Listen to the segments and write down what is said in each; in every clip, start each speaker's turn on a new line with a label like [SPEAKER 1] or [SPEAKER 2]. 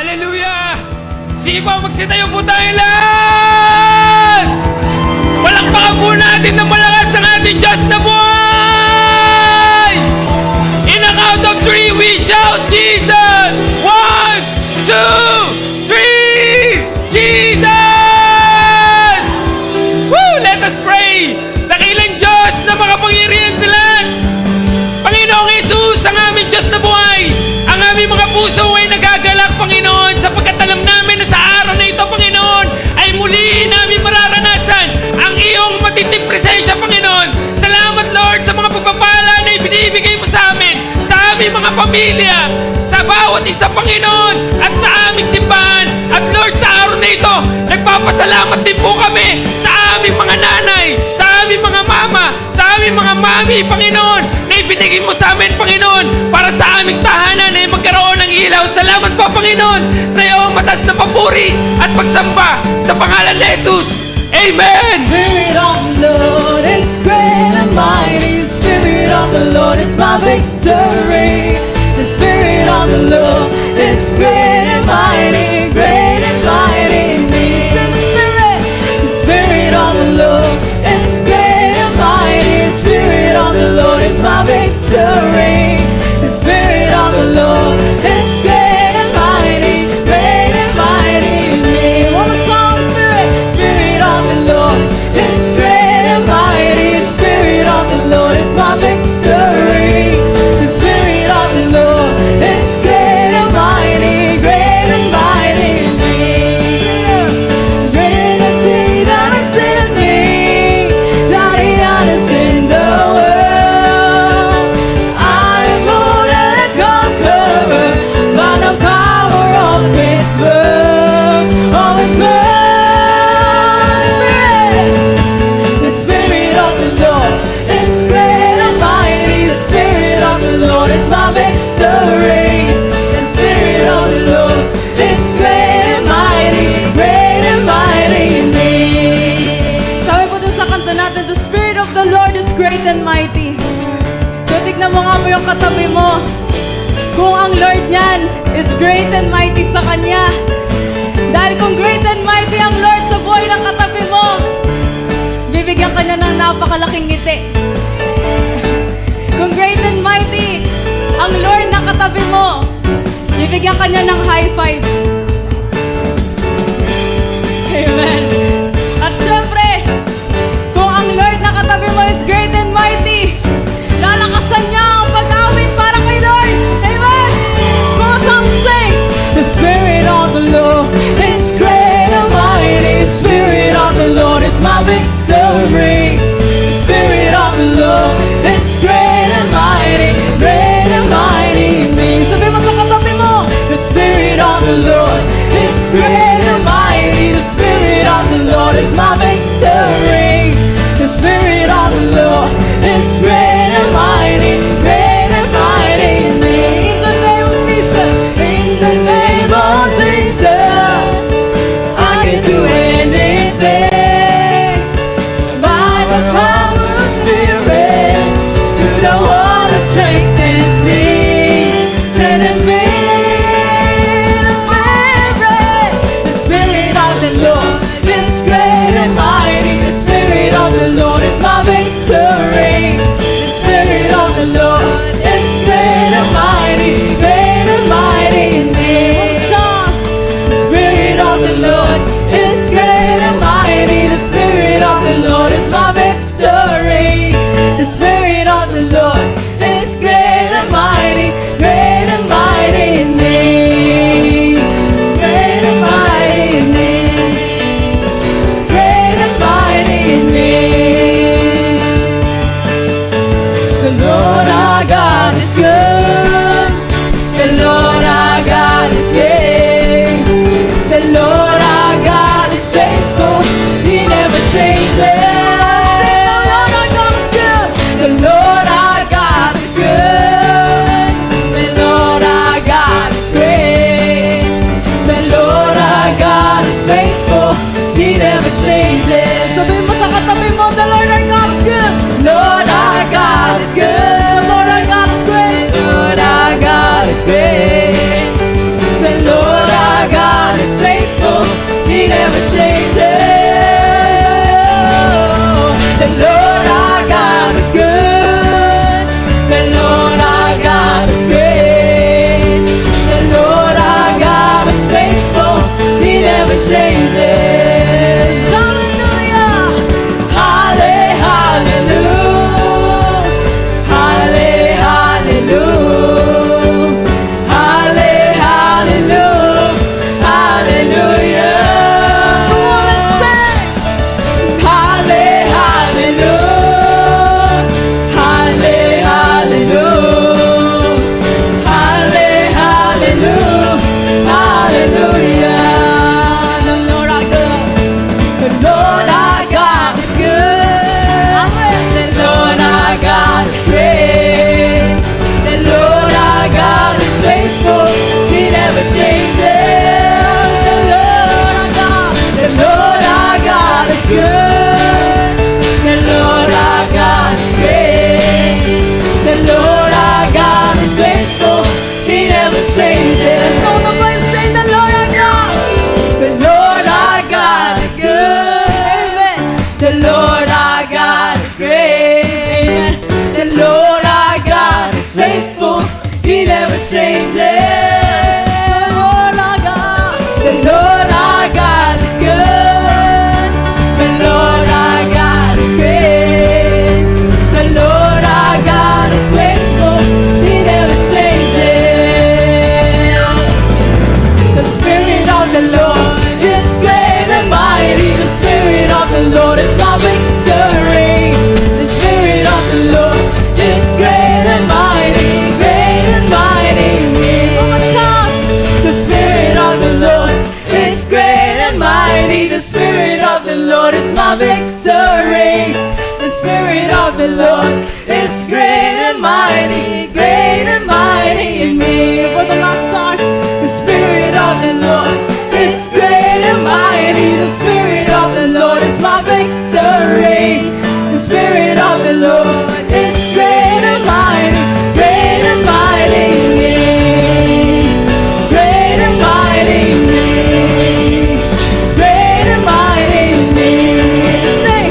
[SPEAKER 1] Hallelujah! Sige po, magsitayo po tayong lahat! Palakpakan po natin ng malakas ang ating Diyos na buhay! In a count of 3, we shout, Jesus! 1, 2, 3! Jesus! Woo! Let us pray! Dakilang Diyos na makapangyarihan sa lahat! Panginoong Jesus, ang aming Diyos na buhay! Ang aming mga puso ay nagagalak, Panginoon, sapagkat alam namin na sa araw na ito, Panginoon, ay muli namin mararanasan ang iyong matinding presensya, Panginoon. Salamat, Lord, sa mga pagpapala na ibinibigay mo sa amin, sa aming mga pamilya, sa bawat isa, Panginoon, at sa aming simbahan. At Lord, sa araw na ito, nagpapasalamat din po kami sa aming mga nanay, sa aming mga mama, sa aming mga mami, Panginoon, na ibinigay mo sa amin, Panginoon, para sa aming tahanan ay magkaroon ng ilaw. Salamat po, Panginoon, sa iyong matas na papuri at pagsamba sa pangalan ni Jesus. Amen!
[SPEAKER 2] Spirit of the Lord is great and mighty. Spirit of the Lord is my victory. The Spirit of the Lord is great and mighty, great and mighty in me. The Spirit of the Lord is great and mighty. The Spirit of the Lord is my victory. The Spirit of the Lord is great and mighty, great and mighty in me. One more time, Spirit of the Lord is great and mighty. The Spirit of the Lord is my victory. The Spirit of the Lord is great and mighty, great and mighty in me. Greater thing that is in me, that is in the world. I am more than a conqueror by the power of His word, of His word. The Spirit of the Lord is great and mighty. The Spirit of the Lord is my victory. The Spirit of the Lord is great and mighty in me. Sabi po dun sa kanta natin, the Spirit of the Lord is great and mighty. So tignan mo nga mo yung katabi mo. Kung ang Lord niyan is great and mighty sa Kanya. Dahil kung great and mighty ang Lord sa buhay ng katabi mo, bibigyan ka niya ng napakalaking ngiti. Kung great and mighty ang Lord na katabi mo, bibigyan ka niya ng high five. Amen. At syempre, kung ang Lord na katabi mo is great and mighty, lalakasan niya ang pag-awit para kay Lord. Amen. Come on, some sing. The Spirit of the Lord is great and mighty. The Spirit of the Lord is my victory. The Spirit of the Lord is great and mighty in me. Sabi mo sa katabi mo, the Spirit of the Lord is great and mighty. The Spirit of the Lord is my victory. The Spirit of the Lord is great and mighty in me. In the name of Jesus, in the name of Jesus, I can do anything by the power of Spirit, through the one that strengthens me. The Spirit of the Lord is great and mighty. The Spirit of the Lord is my victory. The Spirit of the Lord is great and mighty in me. The Spirit of the Lord is great and mighty. The Spirit of the Lord is my victory. The Spirit of the Lord is great and mighty in me. Great and mighty in me. Great and mighty in me. The Lord our God is good. The Lord our God is great. The Lord our God is faithful. He never changes. The Lord our God is good. The Lord our God is great. The Lord our God is faithful. He never changes. Sabi mo sa katabi mo, the Lord our God is good. Lord our God is good. The Lord our God is great. Lord our God is great. The Lord our my victory. The Spirit of the Lord is great and mighty in me. For the last time, the Spirit of the Lord is great and mighty. The Spirit of the Lord is my victory. The Spirit of the Lord is great and mighty in me. Great and mighty in me. Great and mighty in me. Sing,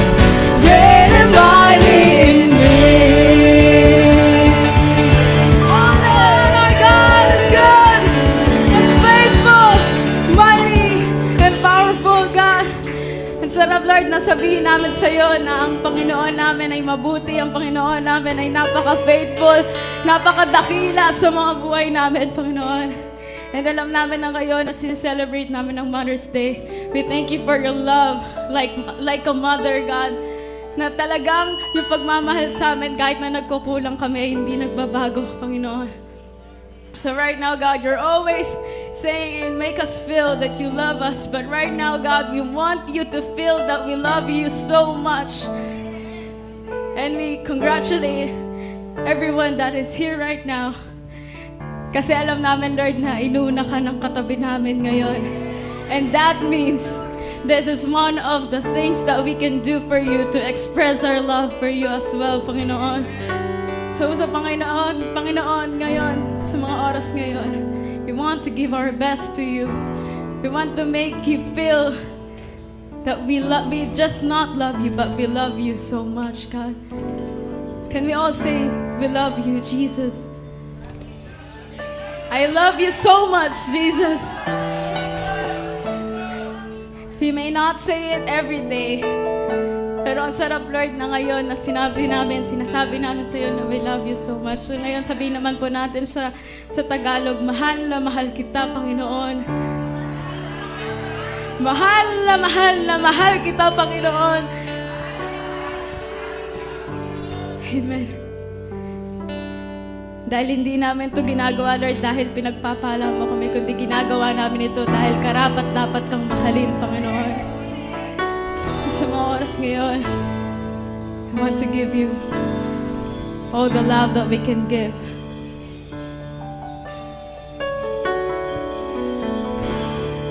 [SPEAKER 2] great and mighty in me. Oh Lord, our God is good and faithful, mighty and powerful God. Ang sarap, Lord, na sabihin namin sa iyo na ang Panginoon namin ay mabuti, ang Panginoon namin ay napaka-faithful, napakadakila sa mga buhay namin, Panginoon. And alam namin na ngayon na sineselebrate namin ang Mother's Day. We thank you for your love, like a mother, God, na talagang yung pagmamahal sa amin kahit na nagkukulang kami, hindi nagbabago, Panginoon. So right now, God, you're always saying and make us feel that you love us. But right now, God, we want you to feel that we love you so much. And we congratulate everyone that is here right now. Kasi alam namin, Lord, na inuna ka ng katabi namin ngayon. And that means this is one of the things that we can do for you to express our love for you as well, Panginoon. So sa Panginoon ngayon, sa mga oras ngayon, we want to give our best to you. We want to make you feel that we just not love you, but we love you so much, God. Can we all say, we love you, Jesus? I love you so much, Jesus. We may not say it every day, pero ang sarap, Lord, na ngayon na sinasabi namin sa iyo na we love you so much. So ngayon, sabihin naman po natin sa Tagalog, mahal na mahal kita, Panginoon. Mahal na mahal kita, Panginoon. Amen. Dahil hindi namin ito ginagawa, Lord, dahil pinagpapala mo kami, kundi ginagawa namin ito dahil karapat-dapat kang mahalin, Panginoon. Sa mga oras ngayon, I want to give you all the love that we can give.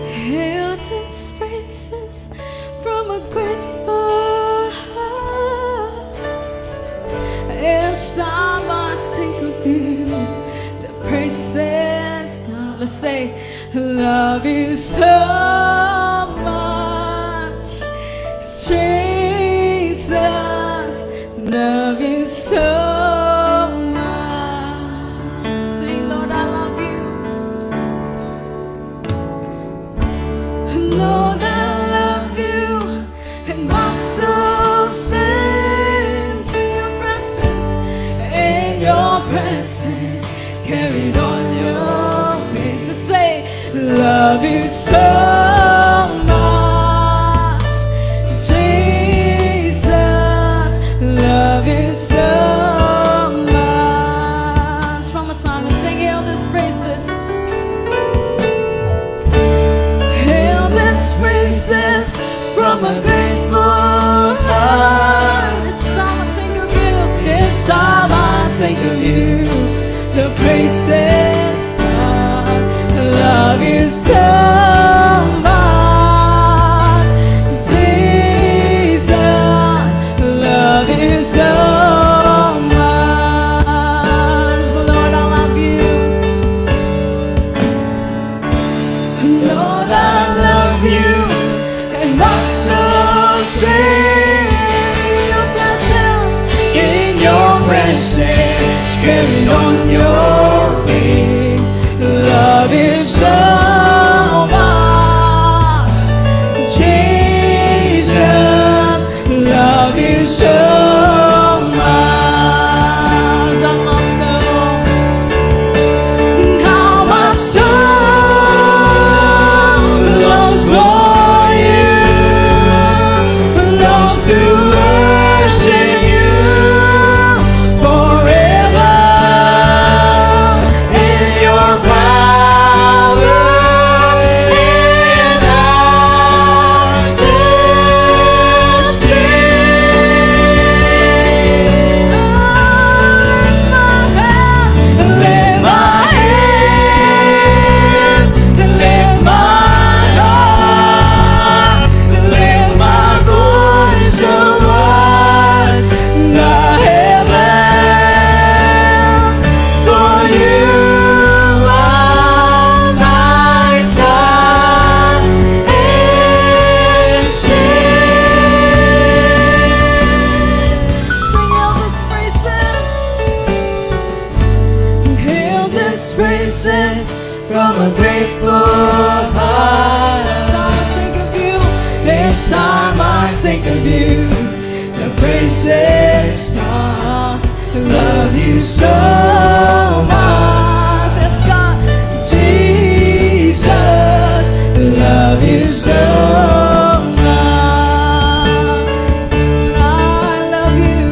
[SPEAKER 2] Hail these praises from a grateful heart. Each time I think of you, the praises time. Let's say, love you so much, Jesus. Love you so much. Say, Lord, I love you. Lord, I love you, and my soul sings in your presence, carried on your wings. Let's say, love you so much, Jesus. Love you so much. From a psalm, sing, hail these praises. Hail these praises from a grateful heart. Each time I think of you, each time I think of you, the praises start. Love you so much, Jesus. Love you so much. Lord, I love you. Lord, I love you, and my soul sings in your presence, carried on your wings. Love you so much, Jesus. Love you so much. Now my soul longs for you, longs to worship you forever. His praises from a grateful heart. Each time I think of you, the praises start. Love you so much. It's God, Jesus. Love you so much. I love you,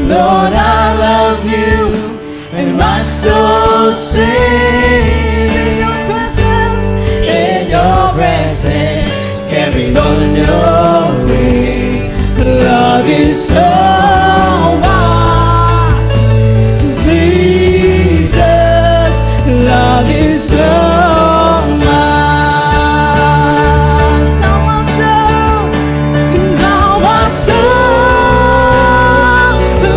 [SPEAKER 2] Lord. I love you, and my soul sings. Carried on your way. Love you so much, Jesus. Love you so much. Now my soul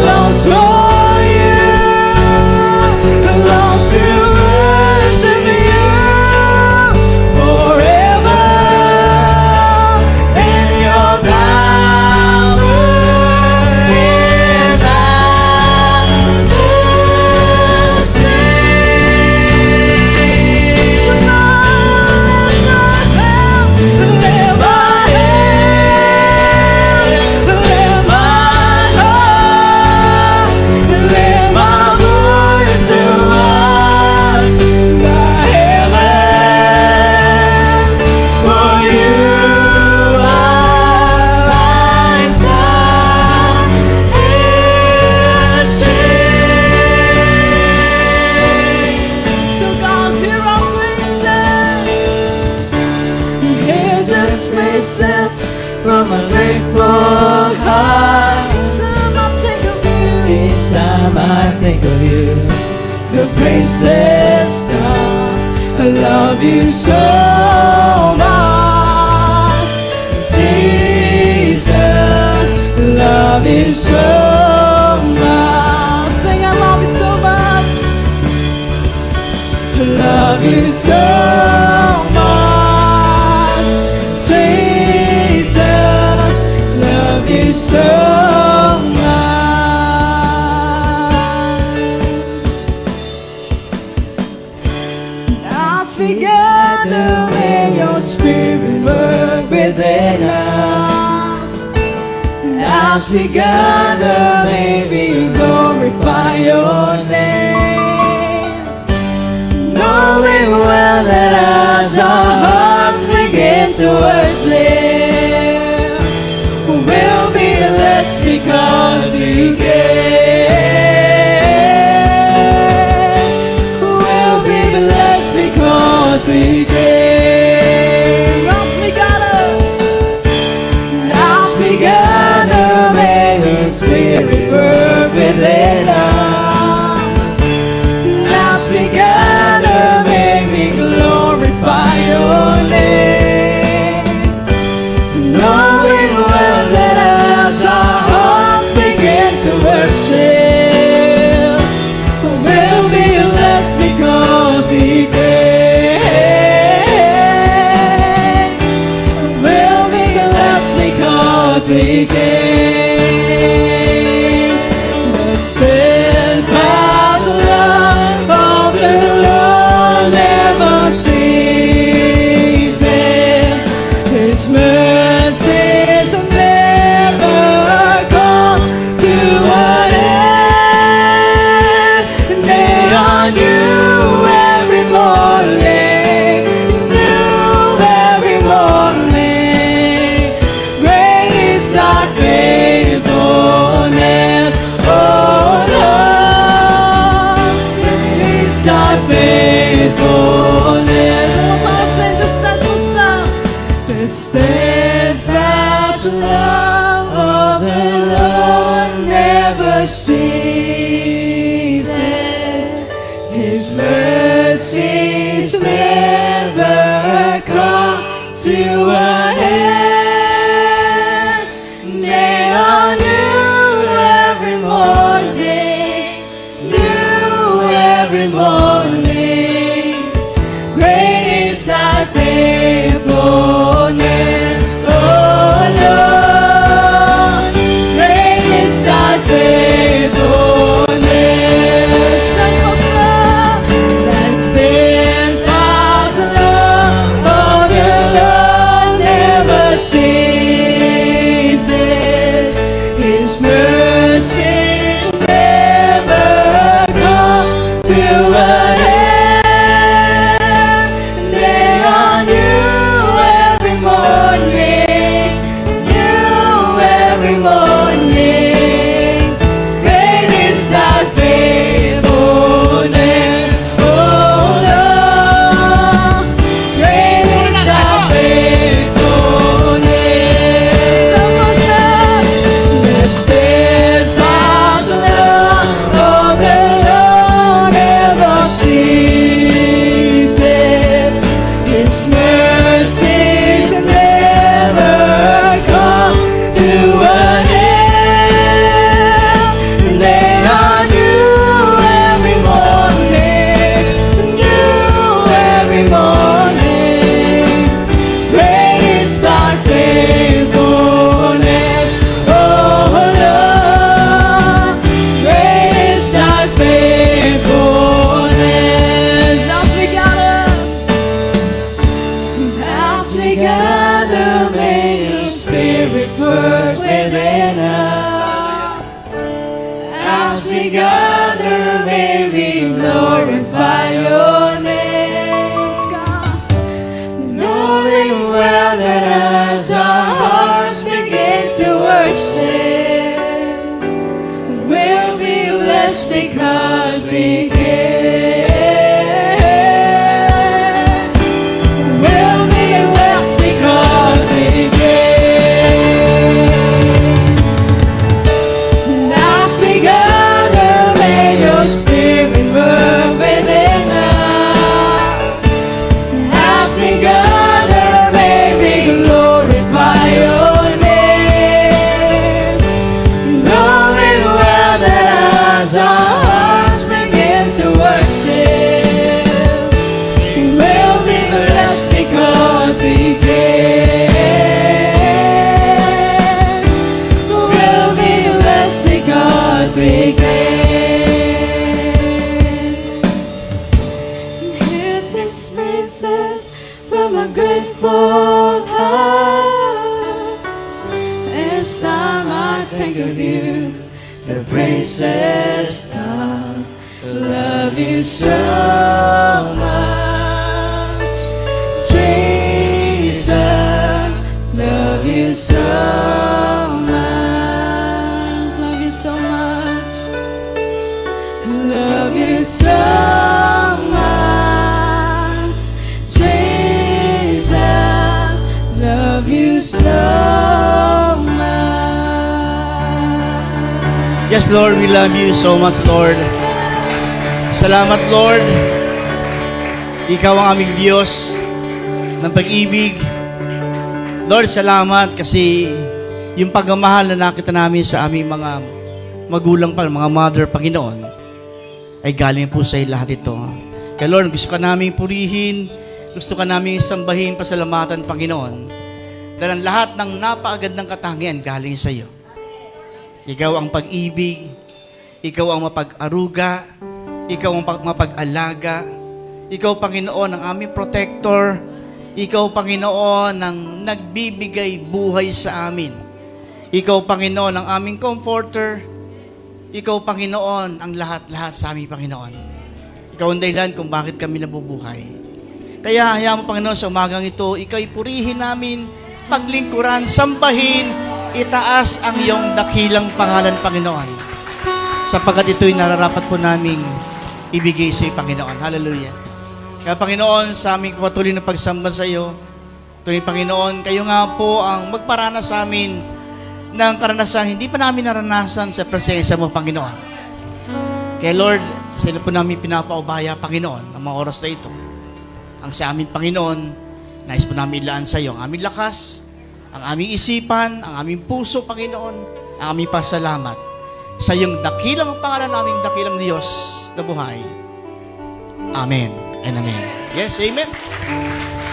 [SPEAKER 2] longs for you, longs to worship you forever. From a grateful heart. Each time I think of you, the praises start. I love you so much, Jesus. Love you so much. Sing, I love you so much. I love you so much, Jesus. Love you so much. As we gather, may your spirit work within us. As we gather, may we glorify your name, knowing well that as our hearts begin to worship, we'll be blessed because you came. We'll be blessed because we came. As we gather, may your spirit work within us. As we gather, may we glorify your name, knowing well that as our hearts begin to worship, we'll be blessed because he came. We'll be blessed because he came. The steadfast love of the Lord never ceases. His mercies never come to an end. They are new every morning, new every morning. Great is thy faithfulness, oh Lord. Great is thy faithfulness. The steadfast love of the Lord never ceases. His mercies never come to an end. They are new every morning, new every morning. Great is thy faithfulness, oh Lord. Great is thy faithfulness. As we gather, may we glorify your name, God. Knowing well that as our hearts begin to worship, we'll be blessed because we can. We'll be blessed because we can. And as we gather, may your spirit burn within us. And as we gather, may we glorify your name. Knowing well that as our hearts begin to worship, we'll be blessed because we can. We'll be blessed because we can. Hear these praises from a grateful heart. Each time I think of you, the praises start. Love you so much, Jesus. Love you so much. Love you so much. Love you so much, Jesus. Love you so much.
[SPEAKER 3] Yes, Lord, we love you so much, Lord. Salamat, Lord. Ikaw ang aming Diyos ng pag-ibig. Lord, salamat kasi yung pagmamahal na nakita namin sa aming mga magulang pa, mga mother, Panginoon, ay galing po sa lahat ito. Kaya Lord, gusto ka namin purihin, gusto ka namin sambahin, pasalamatan, Panginoon. Dahil ang lahat ng napakagandang katangian galing sa iyo. Ikaw ang pag-ibig, ikaw ang mapag-aruga, ikaw ang mapag-alaga, ikaw, Panginoon, ang aming protector, ikaw, Panginoon, ang nagbibigay buhay sa amin. Ikaw, Panginoon, ang aming comforter, ikaw, Panginoon, ang lahat-lahat sa aming Panginoon. Ikaw ang dahilan kung bakit kami nabubuhay. Kaya, hayaan mo, Panginoon, sa umagang ito, ikaw'y purihin namin, paglingkuran, sambahin, itaas ang iyong dakilang pangalan, Panginoon. Sapagkat ito'y nararapat po naming ibigay sa iyo, Panginoon. Hallelujah. Kaya, Panginoon, sa aming patuloy na pagsamba sa iyo, tuloy, Panginoon, kayo nga po ang magparana sa amin ng karanasan hindi pa namin naranasan sa presensya mo, Panginoon. Kaya, Lord, sila po namin pinapaubaya, Panginoon, ang mga oras na ito. Ang sa amin, Panginoon, nais po namin ilaan sa iyo ang aming lakas, ang aming isipan, ang aming puso, Panginoon, ang aming pasalamat sa iyong dakilang pangalan, naming dakilang Diyos na buhay. Amen and amen. Yes, amen.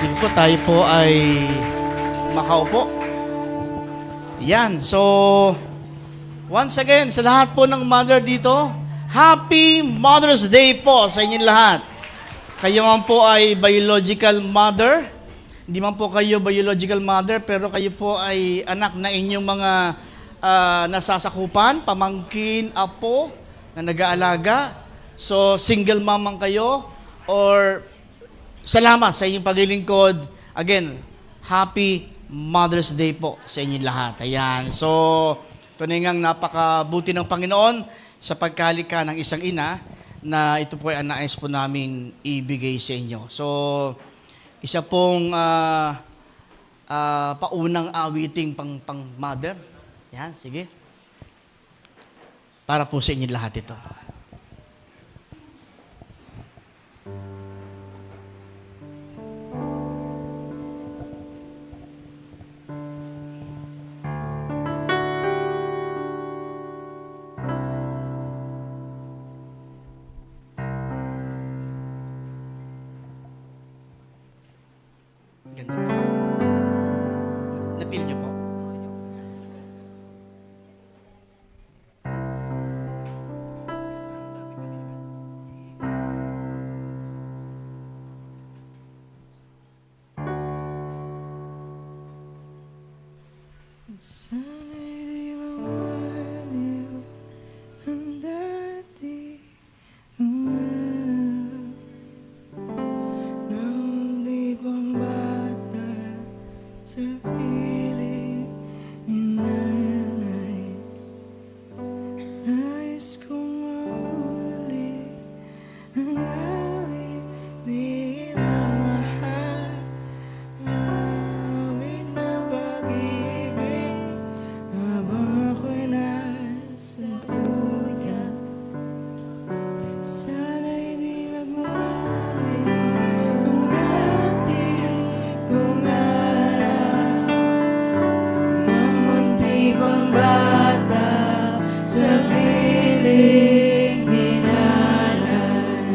[SPEAKER 3] Sige po, tayo po ay makaupo. Yan, so once again, sa lahat po ng mother dito, Happy Mother's Day po sa inyong lahat. Kayo man po ay biological mother. Hindi man po kayo biological mother, pero kayo po ay anak na inyong mga nasasakupan, pamangkin, apo, na nag-aalaga. So, single mom man kayo, or salamat sa inyong paglilingkod. Again, Happy Mother's Day po sa inyong lahat. Ayan. So, tunay ngang napakabuti ng Panginoon sa pagkalika ng isang ina na ito po ay nais po namin ibigay sa inyo. So, isa pong paunang awiting pang mother. Yan, sige. Para po sa inyo lahat ito. Ganda po. Napil niyo po.
[SPEAKER 2] Sana'y di mawala niyo under piling ni nanay.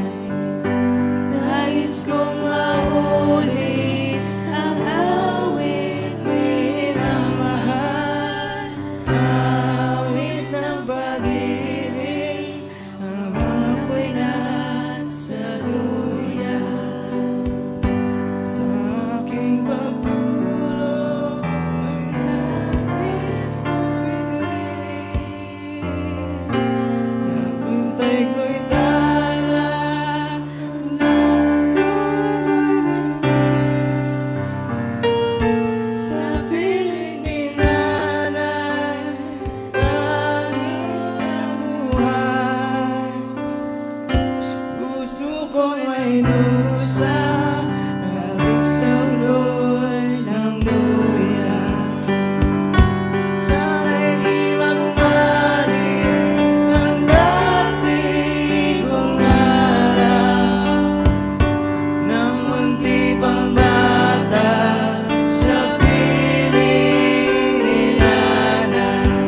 [SPEAKER 2] Nais kong mahuli ang awit minamahal, awit ng pag-ibig, habang ako'y nasa duyan. Sa aking pagtulog ay nais kong bigay. Napuntay ko'y tala na sa piling ni nanay, ang buhay. Puso ko'y may dusa, halik sa uloy ng duyan. Sana'y di magbalik ang dati kong araw, nang munti pang bata sa piling ni nanay.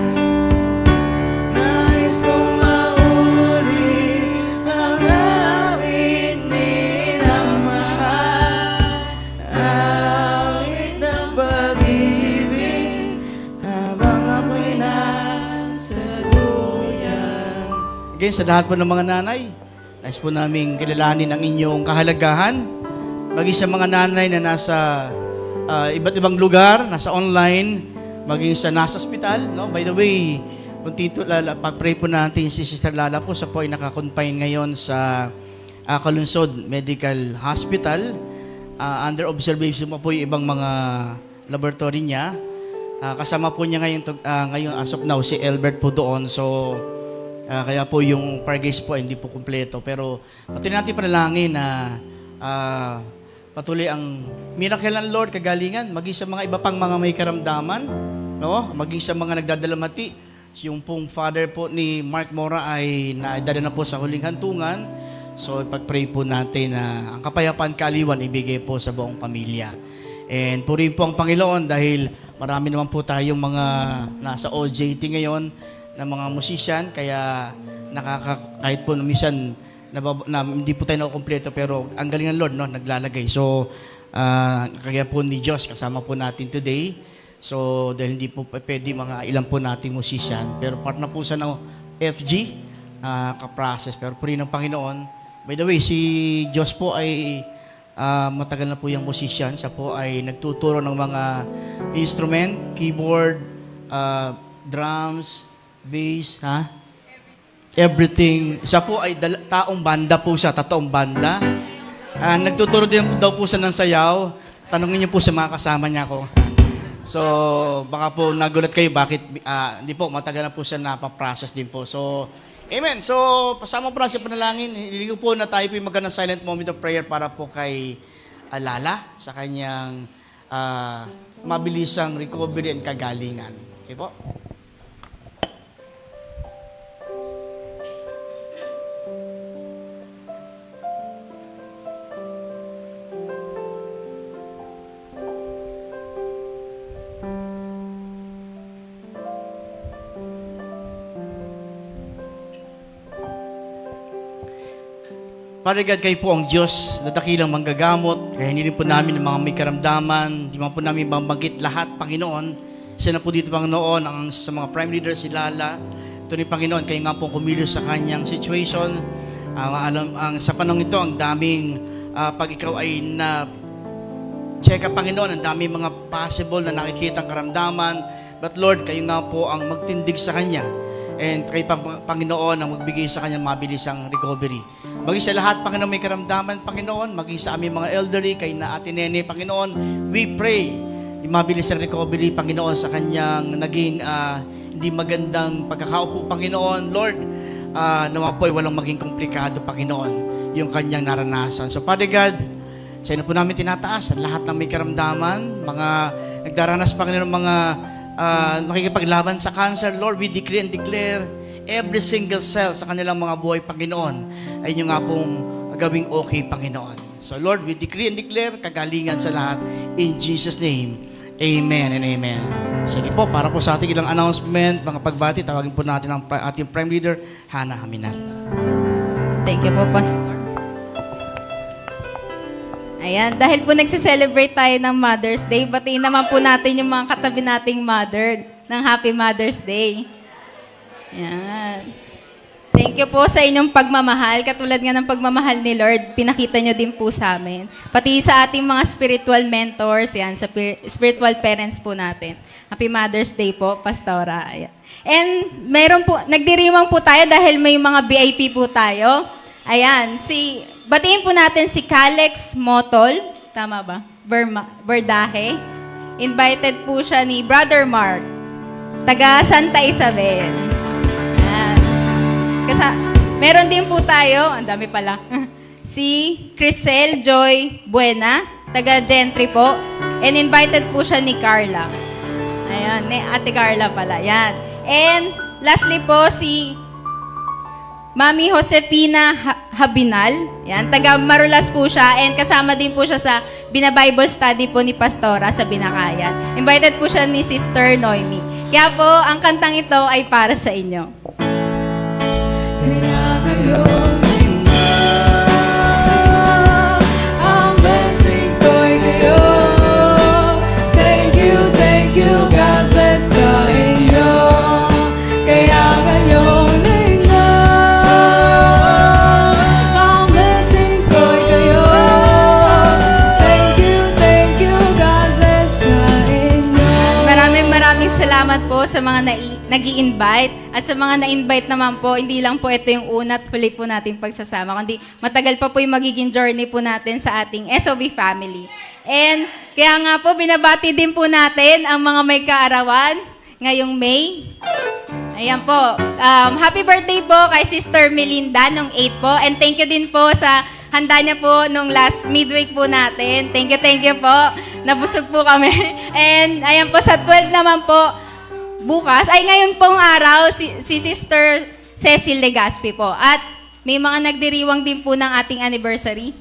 [SPEAKER 2] Nais kong mahuli ang awit minamahal, awit ng pag-ibig, habang ako'y nasa duyan.
[SPEAKER 3] Again, sa lahat po ng mga nanay, nais po namin kilalanin ang inyong kahalagahan. Maging sa mga nanay na nasa iba't ibang lugar, nasa online, maging sa nasa ospital. No? By the way, kung Tito Lala, pag-pray po natin si Sister Lala po, sa po ay nakakonfine ngayon sa Kalunsod Medical Hospital. Under observation po yung ibang mga laboratory niya. Kasama po niya ngayon as of now, si Albert po doon. So, kaya po yung pargaze po ay hindi po kumpleto. Pero patuloy natin panalangin na patuloy ang miracle ng Lord, kagalingan, maging sa mga iba pang mga may karamdaman, no? Maging sa mga nagdadalamati. Yung pong father po ni Mark Mora ay naidala na po sa huling hantungan. So, pag-pray po natin na ang kapayapaan kaaliwan ibigay po sa buong pamilya. And purihin po ang Panginoon dahil marami naman po tayong mga nasa OJT ngayon na mga musician, kaya kahit po minsan na hindi po tayo nakukumpleto, pero ang galing ng Lord, no, naglalagay. So, kaya po ni Diyos kasama po natin today. So, dahil hindi po pwede mga ilan po nating musician, pero part na po sa FG, ka-process. Pero purihin ng Panginoon. By the way, si Diyos po ay matagal na po yung musician. Siya po ay nagtuturo ng mga instrument, keyboard, drums, bass, everything. Siya po ay taong banda po siya, totoong banda. Nagtuturo din daw po siya ng sayaw. Tanungin niyo po sa mga kasama niya ko. So, baka po nagulat kayo bakit, hindi po, matagal na po siya napaprocess din po. So, amen. So, pasama po na siya panalangin. Hiligo po na tayo po yung magandang silent moment of prayer para po kay Lala sa kanyang mabilisang recovery and kagalingan. Okay po? Father God, kayo po ang Diyos na dakilang manggagamot. Kaya hindi rin po namin ang mga may karamdaman. Hindi man po namin mabanggit lahat, Panginoon. Isa na po dito, Panginoon, sa mga prime leader, si Lala. Ito ni Panginoon, kayo nga po kumilos sa kanyang situation. Sa panahon ito, ang daming pag ikaw ay check up, Panginoon, ang daming mga possible na nakikita karamdaman. But Lord, kayo nga po ang magtindig sa kanya. And kay Panginoon ang magbigay sa kanyang mabilisang recovery. Maging sa lahat, Panginoon, may karamdaman, Panginoon, maging sa aming mga elderly, kay na Ate Nene, Panginoon, we pray yung mabilisang recovery, Panginoon, sa kanyang naging hindi magandang pagkakaupo, Panginoon. Lord, nawa po ay walang maging komplikado, Panginoon, yung kanyang naranasan. So, Father God, sa inyo po namin tinataas ang lahat ng may karamdaman, mga nagdaranas, Panginoon, mga nakikipaglaban sa cancer. Lord, we decree and declare every single cell sa kanilang mga buhay, Panginoon, ay inyo nga pong gawing okay, Panginoon. So Lord, we decree and declare kagalingan sa lahat in Jesus' name. Amen and amen. Sige po, para po sa ating ilang announcement, mga pagbati, tawagin po natin ang ating prime leader, Hannah Haminal.
[SPEAKER 2] Thank you po, Pastor. Ayan, dahil po nagse-celebrate tayo ng Mother's Day, batiin naman po natin yung mga katabi nating mother ng Happy Mother's Day. Ayan. Thank you po sa inyong pagmamahal. Katulad nga ng pagmamahal ni Lord, pinakita nyo din po sa amin. Pati sa ating mga spiritual mentors, yan, sa spiritual parents po natin. Happy Mother's Day po, Pastora. Ayan. And meron po, nagdiriwang po tayo dahil may mga VIP po tayo. Ayan, batiin po natin si Calex Motol. Tama ba? Berdahe. Invited po siya ni Brother Mark, taga Santa Isabel. Meron din po tayo, ang dami pala, si Crisel Joy Buena, taga Gentry po. And invited po siya ni Carla. Ayan, ni Ate Carla pala. Yan. And lastly po, si Mami Josefina Habinal. Yan, taga Marulas po siya. And kasama din po siya sa Bina-Bible Study po ni Pastora sa Binakayan. Invited po siya ni Sister Noemi. Kaya po, ang kantang ito ay para sa inyo.
[SPEAKER 4] Kaya ngayon ang blessing ko'y kayo. Thank you, God bless sa inyo. Kaya ngayon ang blessing ko'y kayo. Thank you, God bless sa inyo.
[SPEAKER 2] Maraming salamat po sa mga nag-i-invite at sa mga na-invite naman po, hindi lang po ito yung una at huli po natin pagsasama, kundi matagal pa po yung magiging journey po natin sa ating SOB family. And kaya nga po, binabati din po natin ang mga may kaarawan ngayong May. Ayan po. Happy birthday po kay Sister Melinda nung 8 po. And thank you din po sa handa niya po nung last midweek po natin. Thank you po. Nabusog po kami. And ayan po, sa 12 naman po, bukas, ay ngayon pong araw, si Sister Cecil Legaspi po. At may mga nagdiriwang din po ng ating anniversary.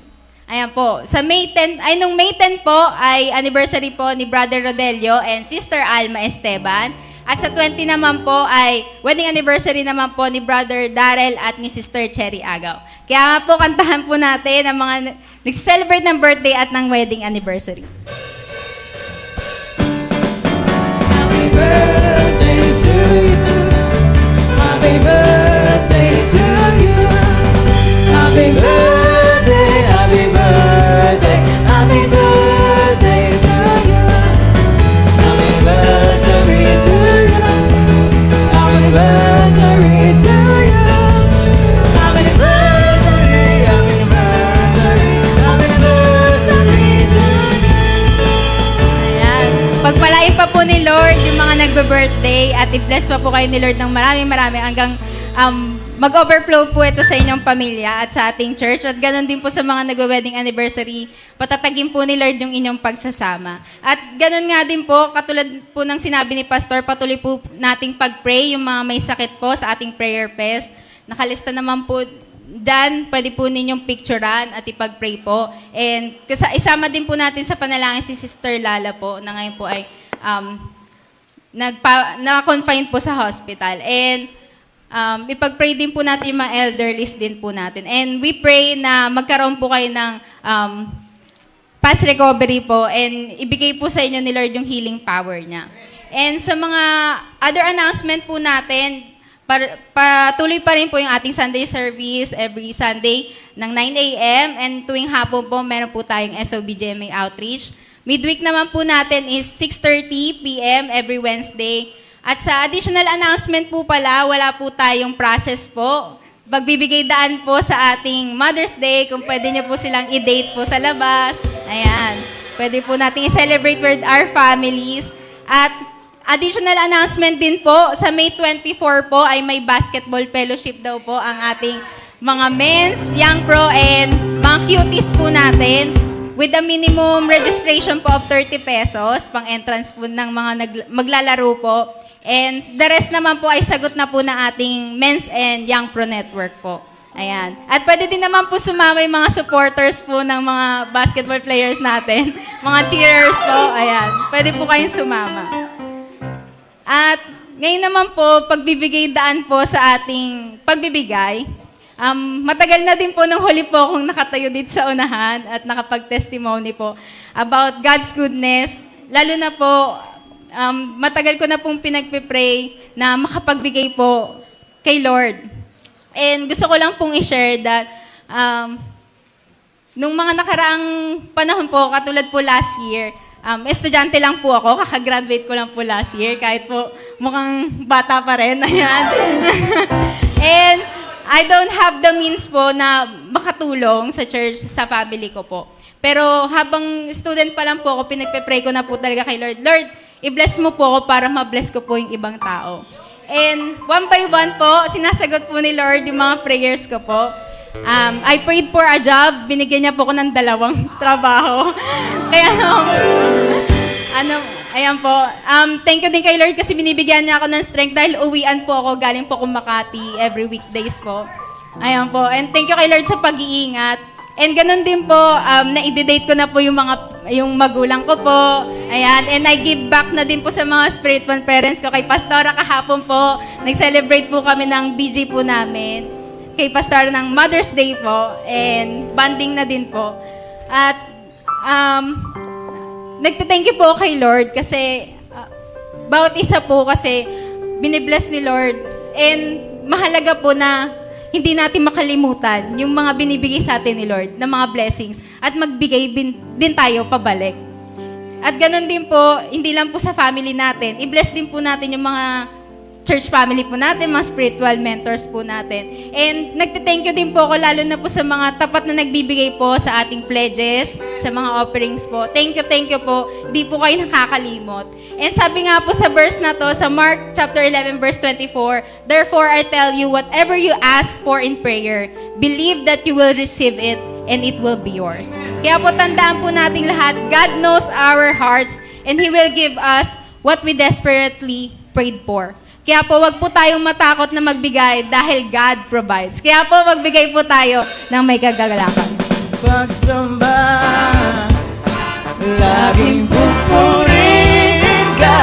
[SPEAKER 2] Ayan po. Sa nung May 10 po, ay anniversary po ni Brother Rodelio and Sister Alma Esteban. At sa 20 naman po, ay wedding anniversary naman po ni Brother Darrell at ni Sister Cherry Agaw. Kaya nga po, kantahan po natin ang mga nag-celebrate ng birthday at ng wedding anniversary.
[SPEAKER 4] Happy birthday to you. Happy birthday to you. Happy birthday, happy birthday, happy birthday to you. Happy anniversary to you. Happy anniversary to you. Happy anniversary, happy anniversary, happy anniversary to you.
[SPEAKER 2] Ayan. Pagpalain pa po ni Lord yung mga nagbe-birthday at i-bless pa po kayo ni Lord ng marami hanggang mag-overflow po ito sa inyong pamilya at sa ating church. At ganoon din po sa mga nag-wedding anniversary, patatagin po ni Lord yung inyong pagsasama. At ganoon nga din po, katulad po ng sinabi ni Pastor, patuloy po nating pag-pray yung mga may sakit po sa ating prayer fest. Nakalista naman po dyan, pwede po ninyong picturean at ipag-pray po. And isama din po natin sa panalangin si Sister Lala po, na ngayon po ay na-confine po sa hospital. And ipag-pray din po natin yung mga elderlies din po natin. And we pray na magkaroon po kayo ng fast recovery po and ibigay po sa inyo ni Lord yung healing power niya. And sa mga other announcement po natin, patuloy pa rin po yung ating Sunday service every Sunday ng 9 a.m. and tuwing hapon po meron po tayong SOB GMA Outreach. Midweek naman po natin is 6:30 p.m. every Wednesday. At sa additional announcement po pala, wala po tayong process po. Magbibigay daan po sa ating Mother's Day kung pwede niyo po silang i-date po sa labas. Ayan. Pwede po natin i-celebrate with our families. At additional announcement din po, sa May 24 po ay may basketball fellowship daw po ang ating mga men's, young pro, and mga cuties po natin. With a minimum registration po of 30 pesos, pang entrance po ng mga maglalaro po. And the rest naman po ay sagot na po ng ating Men's and Young Pro Network po.
[SPEAKER 5] Ayan. At pwede din naman po sumama yung mga supporters po ng mga basketball players natin. Mga cheerers po. Ayan. Pwede po kayong sumama. At ngayon naman po, pagbibigay daan po sa ating pagbibigay. Matagal na din po nung huli po akong nakatayo dito sa unahan at nakapag-testimony po about God's goodness. Lalo na po, matagal ko na pong pinagpipray na makapagbigay po kay Lord. And gusto ko lang pong i-share that nung mga nakaraang panahon po, katulad po last year, estudyante lang po ako, kakagraduate ko lang po last year, kahit po mukhang bata pa rin. Ayan. And I don't have the means po na makatulong sa church, sa family ko po. Pero habang student pa lang po ako, pinagpe-pray ko na po talaga kay Lord, Lord, i-bless mo po ako para ma-bless ko po yung ibang tao. And one by one po, sinasagot po ni Lord yung mga prayers ko po. I prayed for a job, binigyan niya po ko ng 2 trabaho. Kaya ayan po. Thank you din kay Lord kasi binibigyan niya ako ng strength dahil uwian po ako, galing po akong Makati every weekdays po. Ayan po. And thank you kay Lord sa pag-iingat. And ganun din po, na-i-date ko na po yung magulang ko po. Ayan. And I give back na din po sa mga spiritual parents ko. Kay Pastora kahapon po, nag-celebrate po kami ng BJ po namin. Kay Pastora ng Mother's Day po. And bonding na din po. At nagte-thank you po kay Lord kasi bawat isa po kasi binibless ni Lord. And mahalaga po na hindi natin makalimutan yung mga binibigay sa atin ni Lord na mga blessings at magbigay din tayo pabalik. At ganun din po, hindi lang po sa family natin, i-bless din po natin yung mga church family po natin, mga spiritual mentors po natin. And nagte-thank you din po ako lalo na po sa mga tapat na nagbibigay po sa ating pledges, sa mga offerings po. Thank you po. Di po kayo nakakalimot. And sabi nga po sa verse na to, sa Mark chapter 11 verse 24, therefore I tell you, whatever you ask for in prayer, believe that you will receive it and it will be yours. Kaya po tandaan po nating lahat, God knows our hearts and He will give us what we desperately prayed for. Kaya po, wag po tayong matakot na magbigay dahil God provides. Kaya po, magbigay po tayo ng may kagalakan.
[SPEAKER 2] Pagsamba, laging pupurihin ka,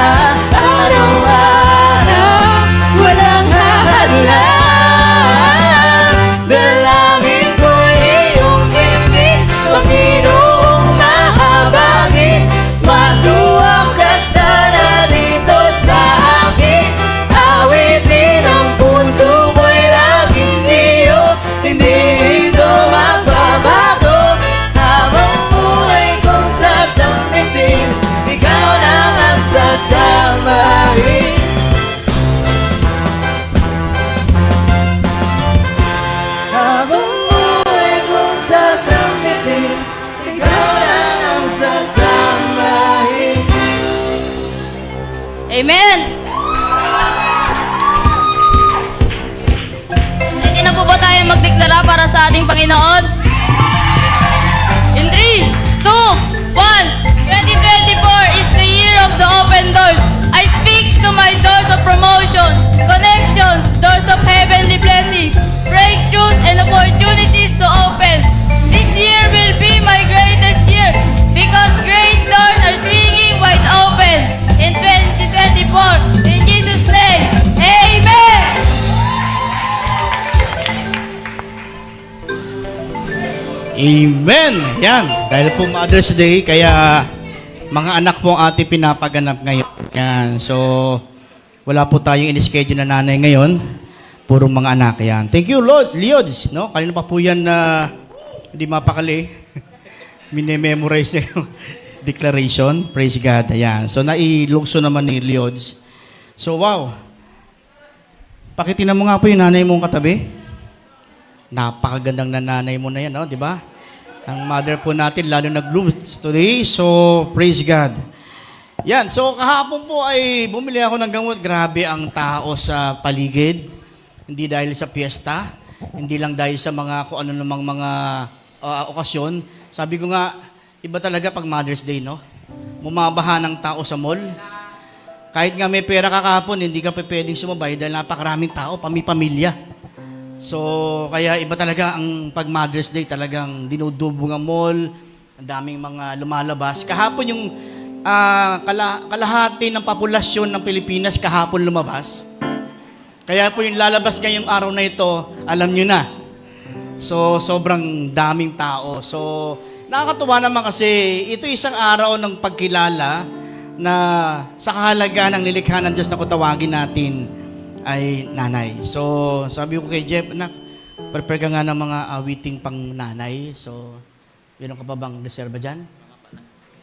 [SPEAKER 2] araw-araw, walang hahalan. Dalangin ko'y iyong ibig, Panginoong mahabagin, matuwa ka sana dito sa akin. Awitin ang puso ko'y laging iyo, hindi ito magbabago. Habang buhay kong sasampitin, ikaw lang ang sasamahin. Habang buhay kong sasampitin, ikaw lang ang sasamahin.
[SPEAKER 6] Amen! Ready na po ba tayo magdeklara para sa ating Panginoon? In 3, 2, 1, 2024 is the year of the open doors. I speak to my doors of promotions, connections, doors of heavenly blessings, breakthroughs, and opportunities to open. This year will be my greatest year because great doors are swinging wide open in 2024. In Jesus' name, Amen!
[SPEAKER 3] Amen! Yan. Dahil po Mother's Day, kaya mga anak po ang ating pinapaganap ngayon. Yan. So, wala po tayong in-schedule na nanay ngayon. Purong mga anak. Yan. Thank you, Lord. Leods, no? Kanina pa po yan na hindi mapakali. Minememorize na yung declaration. Praise God. Ayan. So, nailugso naman ni Leods. So, wow. Pakitingnan mo nga po yung nanay mong katabi. Napakagandang nanay mo na yan, no? Di ba? Ang mother po natin, lalo nag-bloom today. So, praise God. Yan. So, kahapon po ay bumili ako ng gamot. Grabe ang tao sa paligid. Hindi dahil sa piyesta. Hindi lang dahil sa mga kung ano namang mga okasyon. Sabi ko nga, iba talaga pag Mother's Day, no? Mumabaha ng tao sa mall. Kahit nga may pera ka kahapon, hindi ka pa pwedeng sumabay dahil napakaraming tao, pamilya. So, kaya iba talaga ang pag Mother's Day, talagang dinudubong ang mall, ang daming mga lumalabas. Kahapon yung kalahati ng populasyon ng Pilipinas kahapon lumabas. Kaya po yung lalabas ngayong araw na ito, alam nyo na. So, sobrang daming tao. So, nakakatuwa naman kasi ito isang araw ng pagkilala na sa kahalagahan ng nilikha ng Diyos na kutawagin natin ay nanay. So, sabi ko kay Jeff, anak, prepare ka nga ng mga awiting pang nanay. So, meron ka pa bang reserva dyan?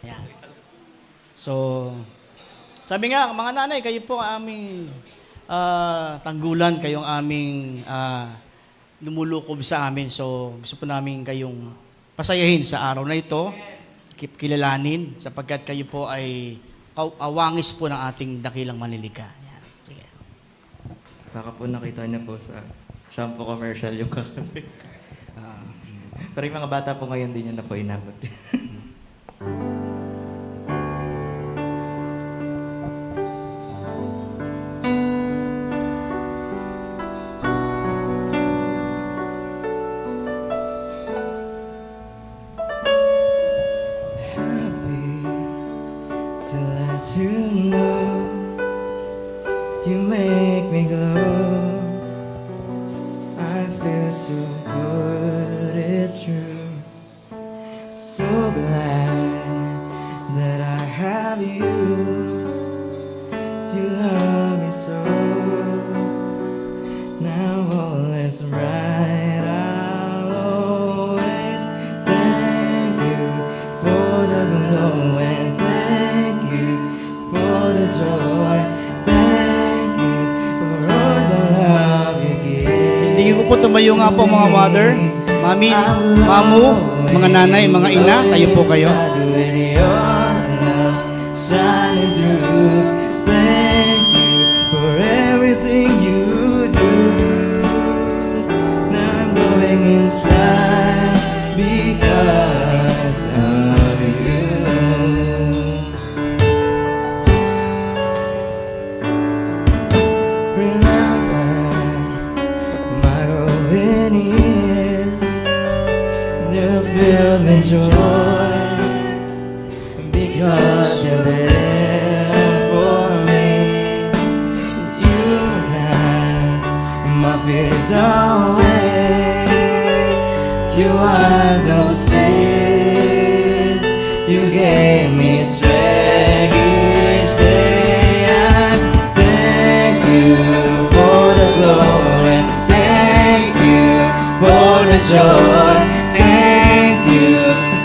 [SPEAKER 3] Yan. So, sabi nga, mga nanay, kayo po ang aming tanggulan, kayong aming lumulukob sa amin. So, gusto po namin kayong pasayahin sa araw na ito, kilalanin, sapagkat kayo po ay awangis po ng ating dakilang manlilika. Yan. Sige.
[SPEAKER 7] Baka po nakita niyo po sa shampoo commercial yung kakabi. Pero yung mga bata po ngayon din yun na po inabot. Happy to let you know you make me glow. I feel so good, it's true. So glad that I have you. You love me so. Now all is right. I'll always thank you for the glow and thank you for the joy. Thank you for all the love you give.
[SPEAKER 3] Hindi ko po tumayo nga po mga mother, mami, mamu, mga nanay, mga ina, tayo po kayo.
[SPEAKER 7] Shining through. Thank you for everything you do. Now I'm going inside because of you. Remember my growing years, they're filled with joy because you're there for me. You cast my fears away. You wiped those tears. You gave me strength each day. I thank you for the glory. Thank you for the joy. Thank you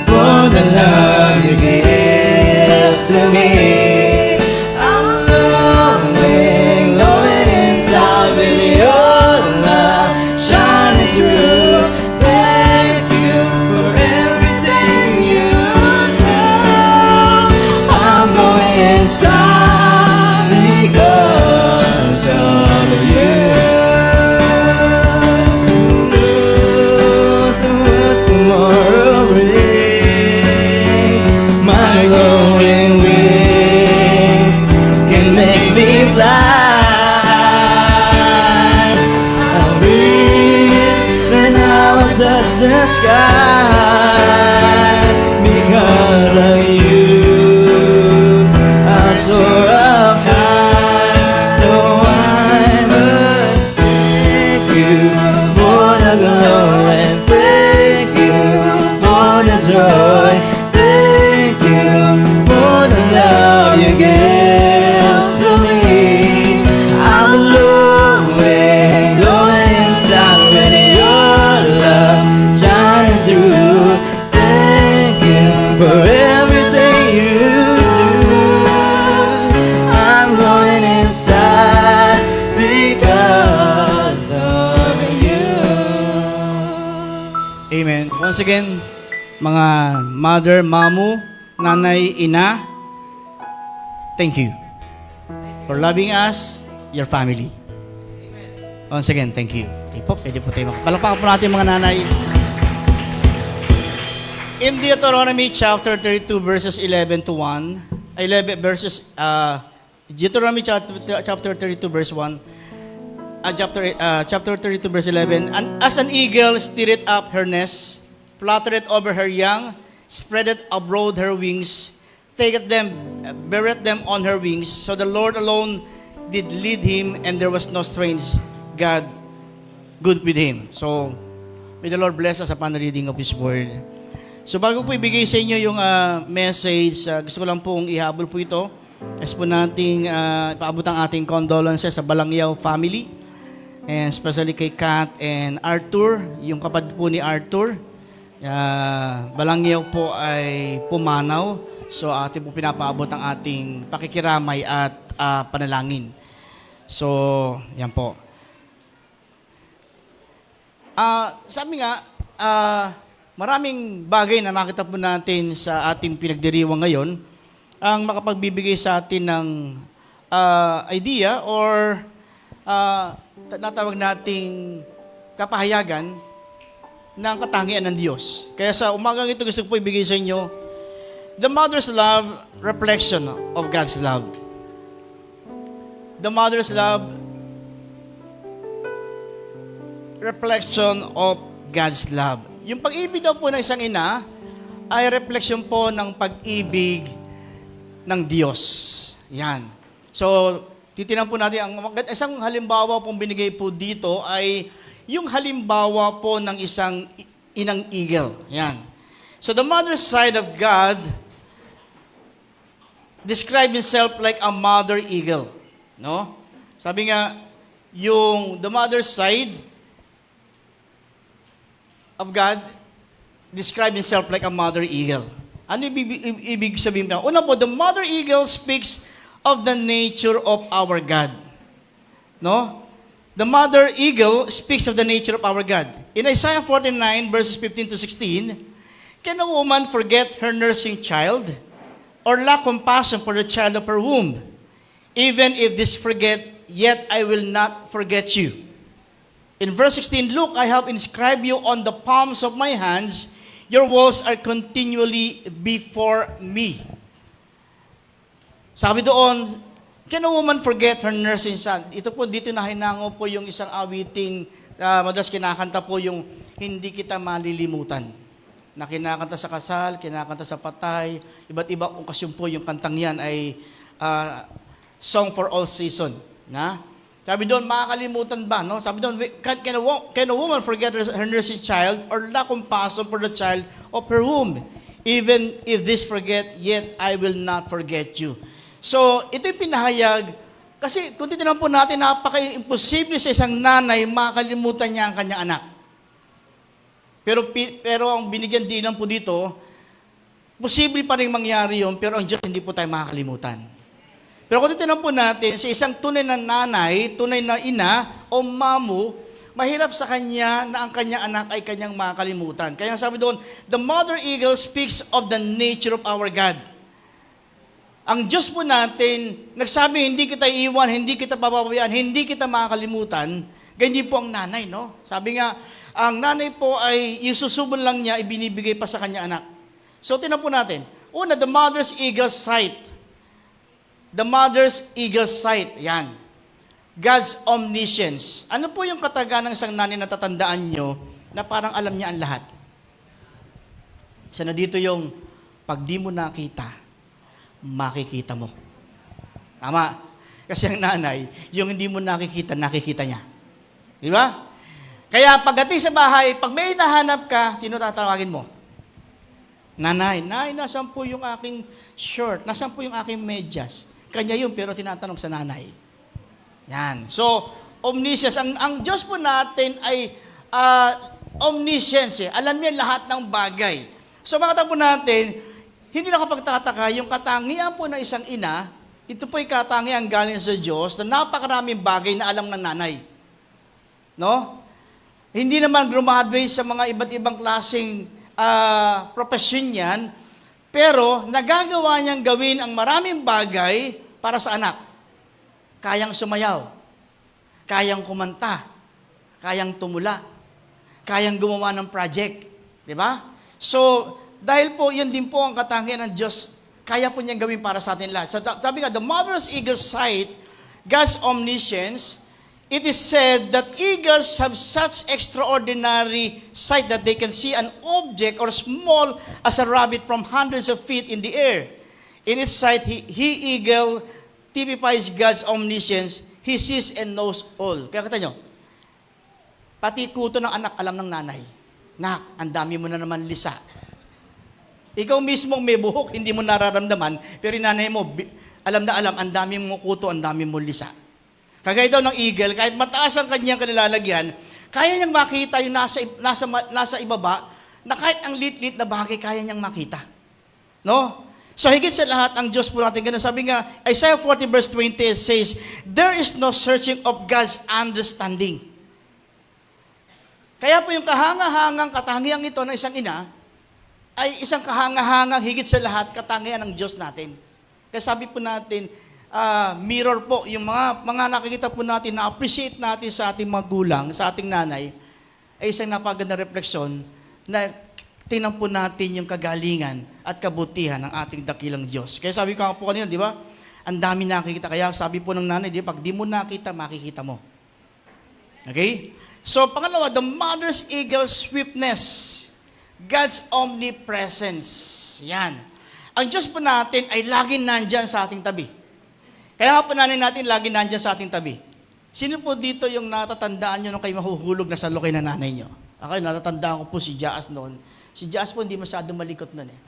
[SPEAKER 7] for the love you give to me. I'm loving, loving inside with your love shining through. Thank you for everything you do. I'm going inside because of you. Knows what tomorrow brings. My glowing wings can make me fly. I wish that I was touch the sky because of you. I soar up high, so I must thank you for the glow and thank you for the joy. Thank you for the love you give to me. I'm glowing, glowing inside with your love shining through. Thank you for everything you do. I'm glowing inside because of you.
[SPEAKER 3] Amen. Once again, mga mother, mamu, nanay, ina, thank you for loving us, your family. Once again, thank you. Okay po, pwede po tayo palakpakan po natin mga nanay. In Deuteronomy chapter 32 verses 11 to 1, 11 verses Deuteronomy chapter 32 verse 1, chapter 32, verse 11. And as an eagle stirreth up her nest, fluttereth over her young, spreadeth abroad her wings, taketh them, beareth them on her wings. So the Lord alone did lead him, and there was no strange God good with him. So, may the Lord bless us upon the reading of His Word. So bago po ibigay sa inyo yung message, gusto ko lang pong ihabol po ito. As po nating ipaabot ang ating condolences sa Balangyaw family, and especially kay Kat and Arthur, yung kapatid po ni Arthur. Balangyaw po ay pumanaw. So ating po pinapaabot ang ating pakikiramay at panalangin. So, yan po. Sabi nga, maraming bagay na makita po natin sa ating pinagdiriwang ngayon ang makapagbibigay sa atin ng idea or natawag nating kapahayagan ng katangian ng Diyos. Kaya sa umagang ito gusto ko po ibigay sa inyo the mother's love, reflection of God's love. The mother's love, reflection of God's love. Yung pag-ibig daw po ng isang ina ay reflection po ng pag-ibig ng Diyos. Yan. So, titinan po natin, ang isang halimbawa pong binigay po dito ay yung halimbawa po ng isang inang eagle. Yan. So, the mother's side of God describe himself like a mother eagle. No? Sabi nga, yung the mother's side of God describe himself like a mother eagle. Ano ibig sabihin na? Una po, the mother eagle speaks of the nature of our God. No? The mother eagle speaks of the nature of our God. In Isaiah 49 verses 15 to 16, can a woman forget her nursing child or lack compassion for the child of her womb? Even if this forget, yet I will not forget you. In verse 16, look, I have inscribed you on the palms of my hands. Your walls are continually before me. Sabi doon, can a woman forget her nursing son? Ito po, dito na hinango po yung isang awiting, madalas kinakanta po yung hindi kita malilimutan. Na kinakanta sa kasal, kinakanta sa patay, iba't iba okasyon po yung kantang yan ay song for all season. Na? Sabi doon, makakalimutan ba? No? Sabi doon, can a woman forget her nursing child or lack compassion for the child of her womb? Even if this forget, yet I will not forget you. So, ito'y pinahayag, kasi kung titignan po natin, napaka-imposible sa isang nanay makakalimutan niya ang kanyang anak. Pero ang binigyan din lang po dito, posible pa rin mangyari yun, pero ang Diyos hindi po tayo makakalimutan. Pero kung titignan po natin, sa isang tunay na nanay, tunay na ina o mamo, mahirap sa kanya na ang kanyang anak ay kanyang makakalimutan. Kaya sabi doon, the mother eagle speaks of the nature of our God. Ang Diyos po natin, nagsabi, hindi kita iiwan, hindi kita pababayaan, hindi kita makakalimutan. Ganyan po ang nanay, no? Sabi nga, ang nanay po ay isusubon lang niya, ibinibigay pa sa kanya anak. So, tinan po natin. Una, the mother's eagle sight. The mother's eagle sight. Yan. God's omniscience. Ano po yung kataga ng isang nanay na tatandaan nyo na parang alam niya ang lahat? Isa na dito yung, pag di mo nakita, makikita mo. Tama. Kasi ang nanay, yung hindi mo nakikita, nakikita niya. Di ba? Kaya pagdating sa bahay, pag may nahanap ka, tinutatawagin mo. Nanay, nasan po yung aking shirt? Nasan po yung aking medyas? Kanya yun, pero tinatanong sa nanay. Yan. So, omniscience. Ang Diyos po natin ay omniscience. Alam niya lahat ng bagay. So, makita po natin, hindi nakapagtataka, yung katangian po ng isang ina, ito po ay katangian galing sa Diyos na napakaraming bagay na alam ng nanay. No? Hindi naman graduate sa mga iba't ibang klaseng profession yan, pero nagagawa niyang gawin ang maraming bagay para sa anak. Kayang sumayaw, kayang kumanta, kayang tumula, kayang gumawa ng project. Di ba? So, dahil po, yun din po ang katangian ng Diyos, kaya po niyang gawin para sa atin lahat. So, sabi nga, the mother's eagle sight, God's omniscience, it is said that eagles have such extraordinary sight that they can see an object or small as a rabbit from hundreds of feet in the air. In its sight, he eagle typifies God's omniscience. He sees and knows all. Kaya kita nyo, pati kuto ng anak alam ng nanay. Nak, ang dami mo na naman lisa. Ikaw mismo may buhok, hindi mo nararamdaman, pero yung nanay mo, alam na alam, ang dami mo kuto, ang dami mo lisa. Kagaya daw ng eagle, kahit mataas ang kanyang kanilalagyan, kaya niyang makita yung nasa ibaba, na kahit ang lit-lit na bagay, kaya niyang makita. No? So higit sa lahat, ang Diyos po natin, ganun sabi nga, Isaiah 40 verse 20 says, there is no searching of God's understanding. Kaya po yung kahangahangang katangiang ito ng isang ina, ay isang kahangahangang higit sa lahat, katangian ng Diyos natin. Kaya sabi po natin, mirror po, yung mga nakikita po natin, na-appreciate natin sa ating magulang, sa ating nanay, ay isang napagandang refleksyon na tingnan po natin yung kagalingan at kabutihan ng ating dakilang Diyos. Kaya sabi ko nga po kanina, di ba? Ang dami nakikita. Kaya sabi po ng nanay, di ba? Pag di mo nakita, makikita mo. Okay? So, pangalawa, the mother's eagle swiftness. God's omnipresence. Yan. Ang Diyos po natin ay laging nandyan sa ating tabi. Kaya po natin lagi nandyan sa ating tabi. Sino po dito yung natatandaan nyo nung kayo mahuhulog na sa lukay na nanay nyo? Ako, natatandaan ko po si Jaas noon. Si Jaas po hindi masyadong malikot noon eh.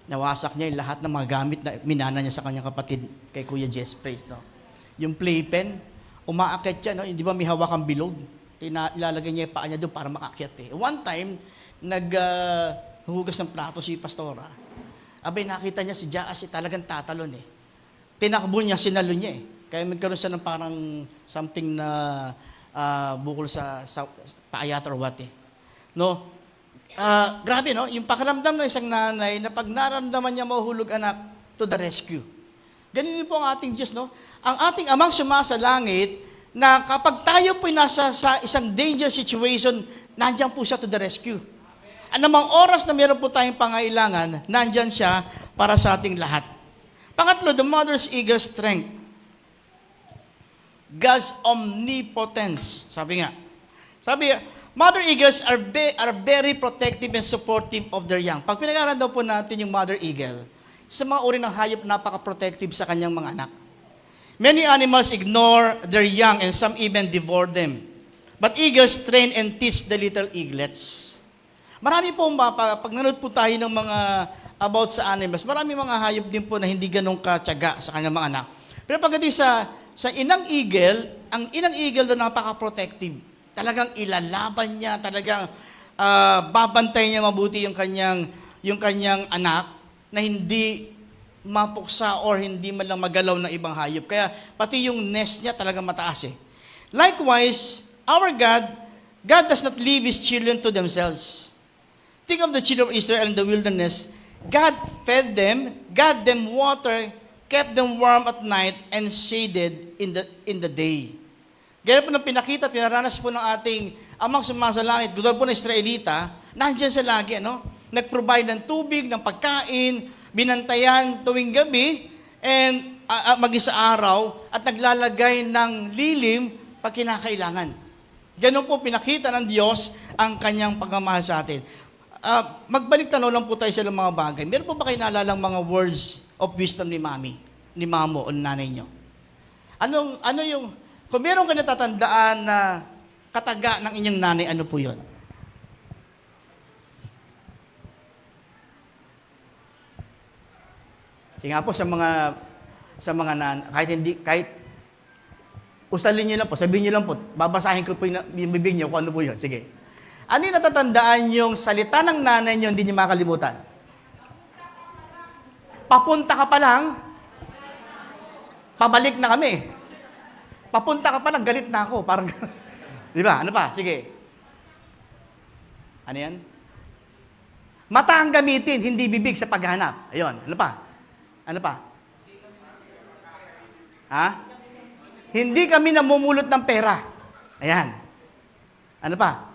[SPEAKER 3] Nawasak niya yung lahat ng mga gamit na minana niya sa kanyang kapatid kay Kuya Jess Praise. No? Yung playpen, umaakit siya, no? Hindi ba may hawak ang bilog? Ilalagay niya yung paa niya doon para makakyat eh. One time, naghugas ng plato si Pastora. Abay, nakita niya si Jaas talagang tatalon eh. Tinakbo niya, sinalo niya eh. Kaya magkaroon siya ng parang something na bukol sa paayat or what eh. No? Grabe no? Yung pakiramdam ng isang nanay na pag naramdaman niya mahuhulog anak, to the rescue. Ganun po ang ating Diyos, no? Ang ating amang sumasalangit na kapag tayo po'y nasa sa isang danger situation, nandiyan po siya to the rescue. Anumang oras na meron po tayong pangailangan, nandiyan siya para sa ating lahat. Pangatlo, the mother's eagle strength. God's omnipotence. Sabi, mother eagles are very protective and supportive of their young. Pag pinag-aralan daw po natin yung mother eagle, sa mga uri ng hayop, napaka-protective sa kanyang mga anak. Many animals ignore their young and some even devour them. But eagles train and teach the little eaglets. Marami po, pag nanood po tayo ng mga about sa animals, marami mga hayop din po na hindi ganun katyaga sa kanyang mga anak. Pero pagdating sa inang eagle, ang inang eagle na napaka-protective. Talagang ilalaban niya, talagang babantay niya mabuti yung kanyang anak na hindi mapuksa or hindi man lang magalaw ng ibang hayop. Kaya pati yung nest niya talagang mataas eh. Likewise, our God does not leave His children to themselves. Think of the children of Israel in the wilderness. God fed them, got them water, kept them warm at night, and shaded in the day. Gaya po ng pinakita at pinaranas po ng ating amang sumasalangit, gudol po ng Israelita, nandiyan sa lagi, ano? Nag-provide ng tubig, ng pagkain, binantayan tuwing gabi, and mag-isa araw, at naglalagay ng lilim pag kinakailangan. Ganun po pinakita ng Diyos ang kanyang pagmamahal sa atin. Magbalik tanaw lang po tayo sa mga bagay. Meron po ba kayo naalalang mga words of wisdom ni mamo o nanay nyo? Ano yung, kung meron ka natatandaan na kataga ng inyong nanay, ano po yun? Sige nga po sa mga kahit usalin nyo lang po, sabihin nyo lang po, babasahin ko po yung bibig nyo kung ano po yun. Sige. Ano yung natatandaan yung salita ng nanay nyo, hindi nyo makalimutan? Papunta ka pa lang, pabalik na kami. Papunta ka pa lang, galit na ako. Parang, di ba? Ano pa? Sige. Ano yan? Mata ang gamitin, hindi bibig sa paghanap. Ayun. Ano pa? Ano pa? Ha? Hindi kami namumulot ng pera. Ayan. Ano pa?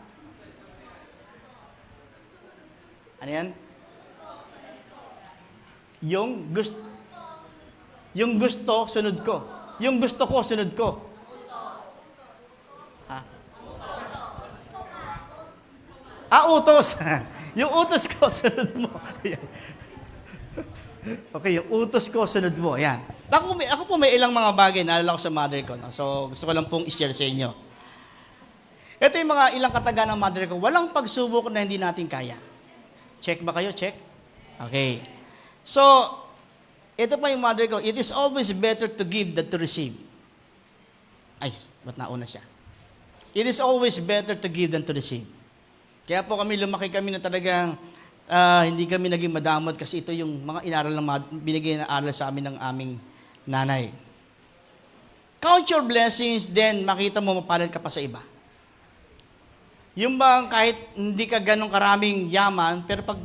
[SPEAKER 3] Ano yan? Yung gusto, sunod ko. Yung gusto ko, sunod ko. Utos. Yung utos ko, sunod mo. Ayan. Okay, yung utos ko, sunod mo. Ayan. Ako po may ilang mga bagay na naalala ko sa mother ko. No? So, gusto ko lang pong i-share sa inyo. Ito yung mga ilang kataga ng mother ko. Walang pagsubok na hindi natin kaya. Check ba kayo? Check? Okay. So, ito pa yung mother ko. It is always better to give than to receive. Ay, ba't nauna siya? It is always better to give than to receive. Kaya po lumaki kami na talagang hindi kami naging madamot kasi ito yung mga inaral na binigay na aral sa amin ng aming nanay. Count your blessings, then makita mo mapalad ka pa sa iba. Yung bang kahit hindi ka ganong karaming yaman, pero pag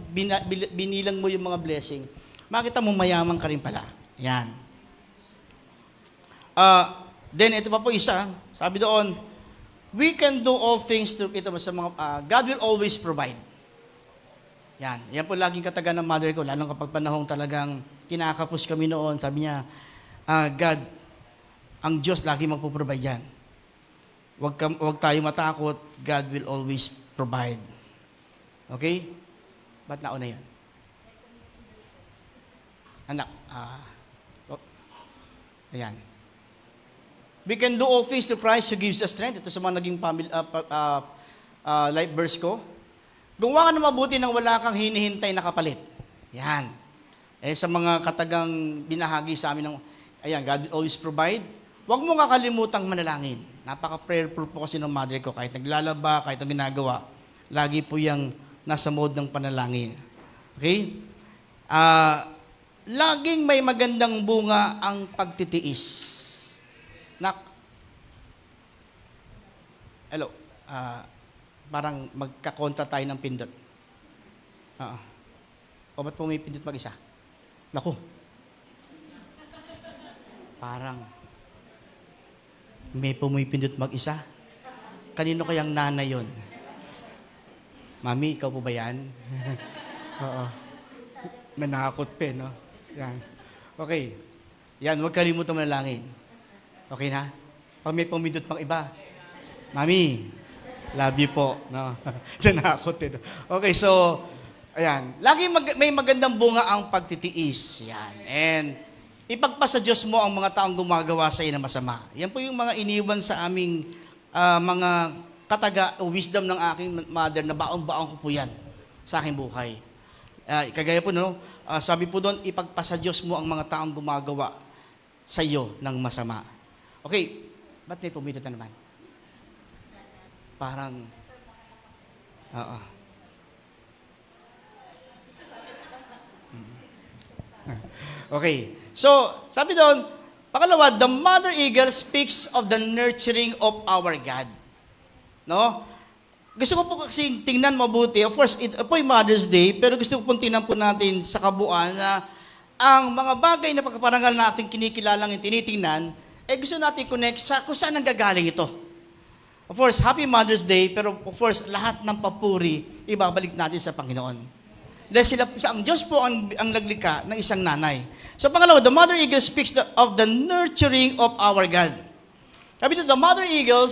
[SPEAKER 3] binilang mo yung mga blessing, makita mo mayaman ka rin pala. Yan. Then ito pa po isa, sabi doon, we can do all things through ito sa mga God will always provide. Yan po laging kataga ng mother ko, lalo kapag panahong talagang kinakapos kami noon, sabi niya, God, ang Diyos lagi magpo-provide yan. Huwag tayo matakot, God will always provide. Okay? Ba't nauna yan? Anak, ayan. We can do all things to Christ who gives us strength. Ito sa mga naging life verse ko. Gumawa ka na mabuti nang wala kang hinihintay na kapalit. Yan. Sa mga katagang binahagi sa amin ng, ayan, God will always provide. Huwag mo kakalimutang manalangin. Napaka-prayerful po kasi ng mother ko. Kahit naglalaba, kahit ang ginagawa, lagi po yung nasa mode ng panalangin. Okay? Laging may magandang bunga ang pagtitiis. Nak. Hello. Parang magkakontra tayo ng pindot. O ba't po may pindot mag-isa? Naku. Parang may pumipindot mag-isa. Kanino kayang nanay yon? Mami, ikaw po ba yan? Oo. Nanakot pa, no? Yan. Okay. Yan, huwag kalimutan manalangin. Okay na? Pag may pumindot pang iba. Mami, love you po. No? Nanakot ito. Okay, so, ayan. Lagi may magandang bunga ang pagtitiis. Yan. And, ipagpasa Diyos mo ang mga taong gumagawa sa iyo na masama. Yan po yung mga iniwan sa aming mga kataga o wisdom ng aking mother na baon-baon ko po yan sa aking buhay. Kagaya po, no? Sabi po doon, ipagpasa Diyos mo ang mga taong gumagawa sa iyo ng masama. Okay, ba't may pumindot na naman? Parang, okay. So, sabi doon, pangalawa, the mother eagle speaks of the nurturing of our God. No? Gusto ko po kasi tingnan mabuti. Of course, ito po yung Mother's Day, pero gusto ko po tingnan po natin sa kabuuan na ang mga bagay na pagkaparangal natin kinikilalang yung tinitingnan, gusto natin connect sa kung saan nanggagaling ito. Of course, Happy Mother's Day, pero of course, lahat ng papuri, ibabalik natin sa Panginoon. Dahil ang Diyos po ang naglikha ng isang nanay. So pangalawa, the mother eagle speaks of the nurturing of our God. Sabi dito, the mother eagle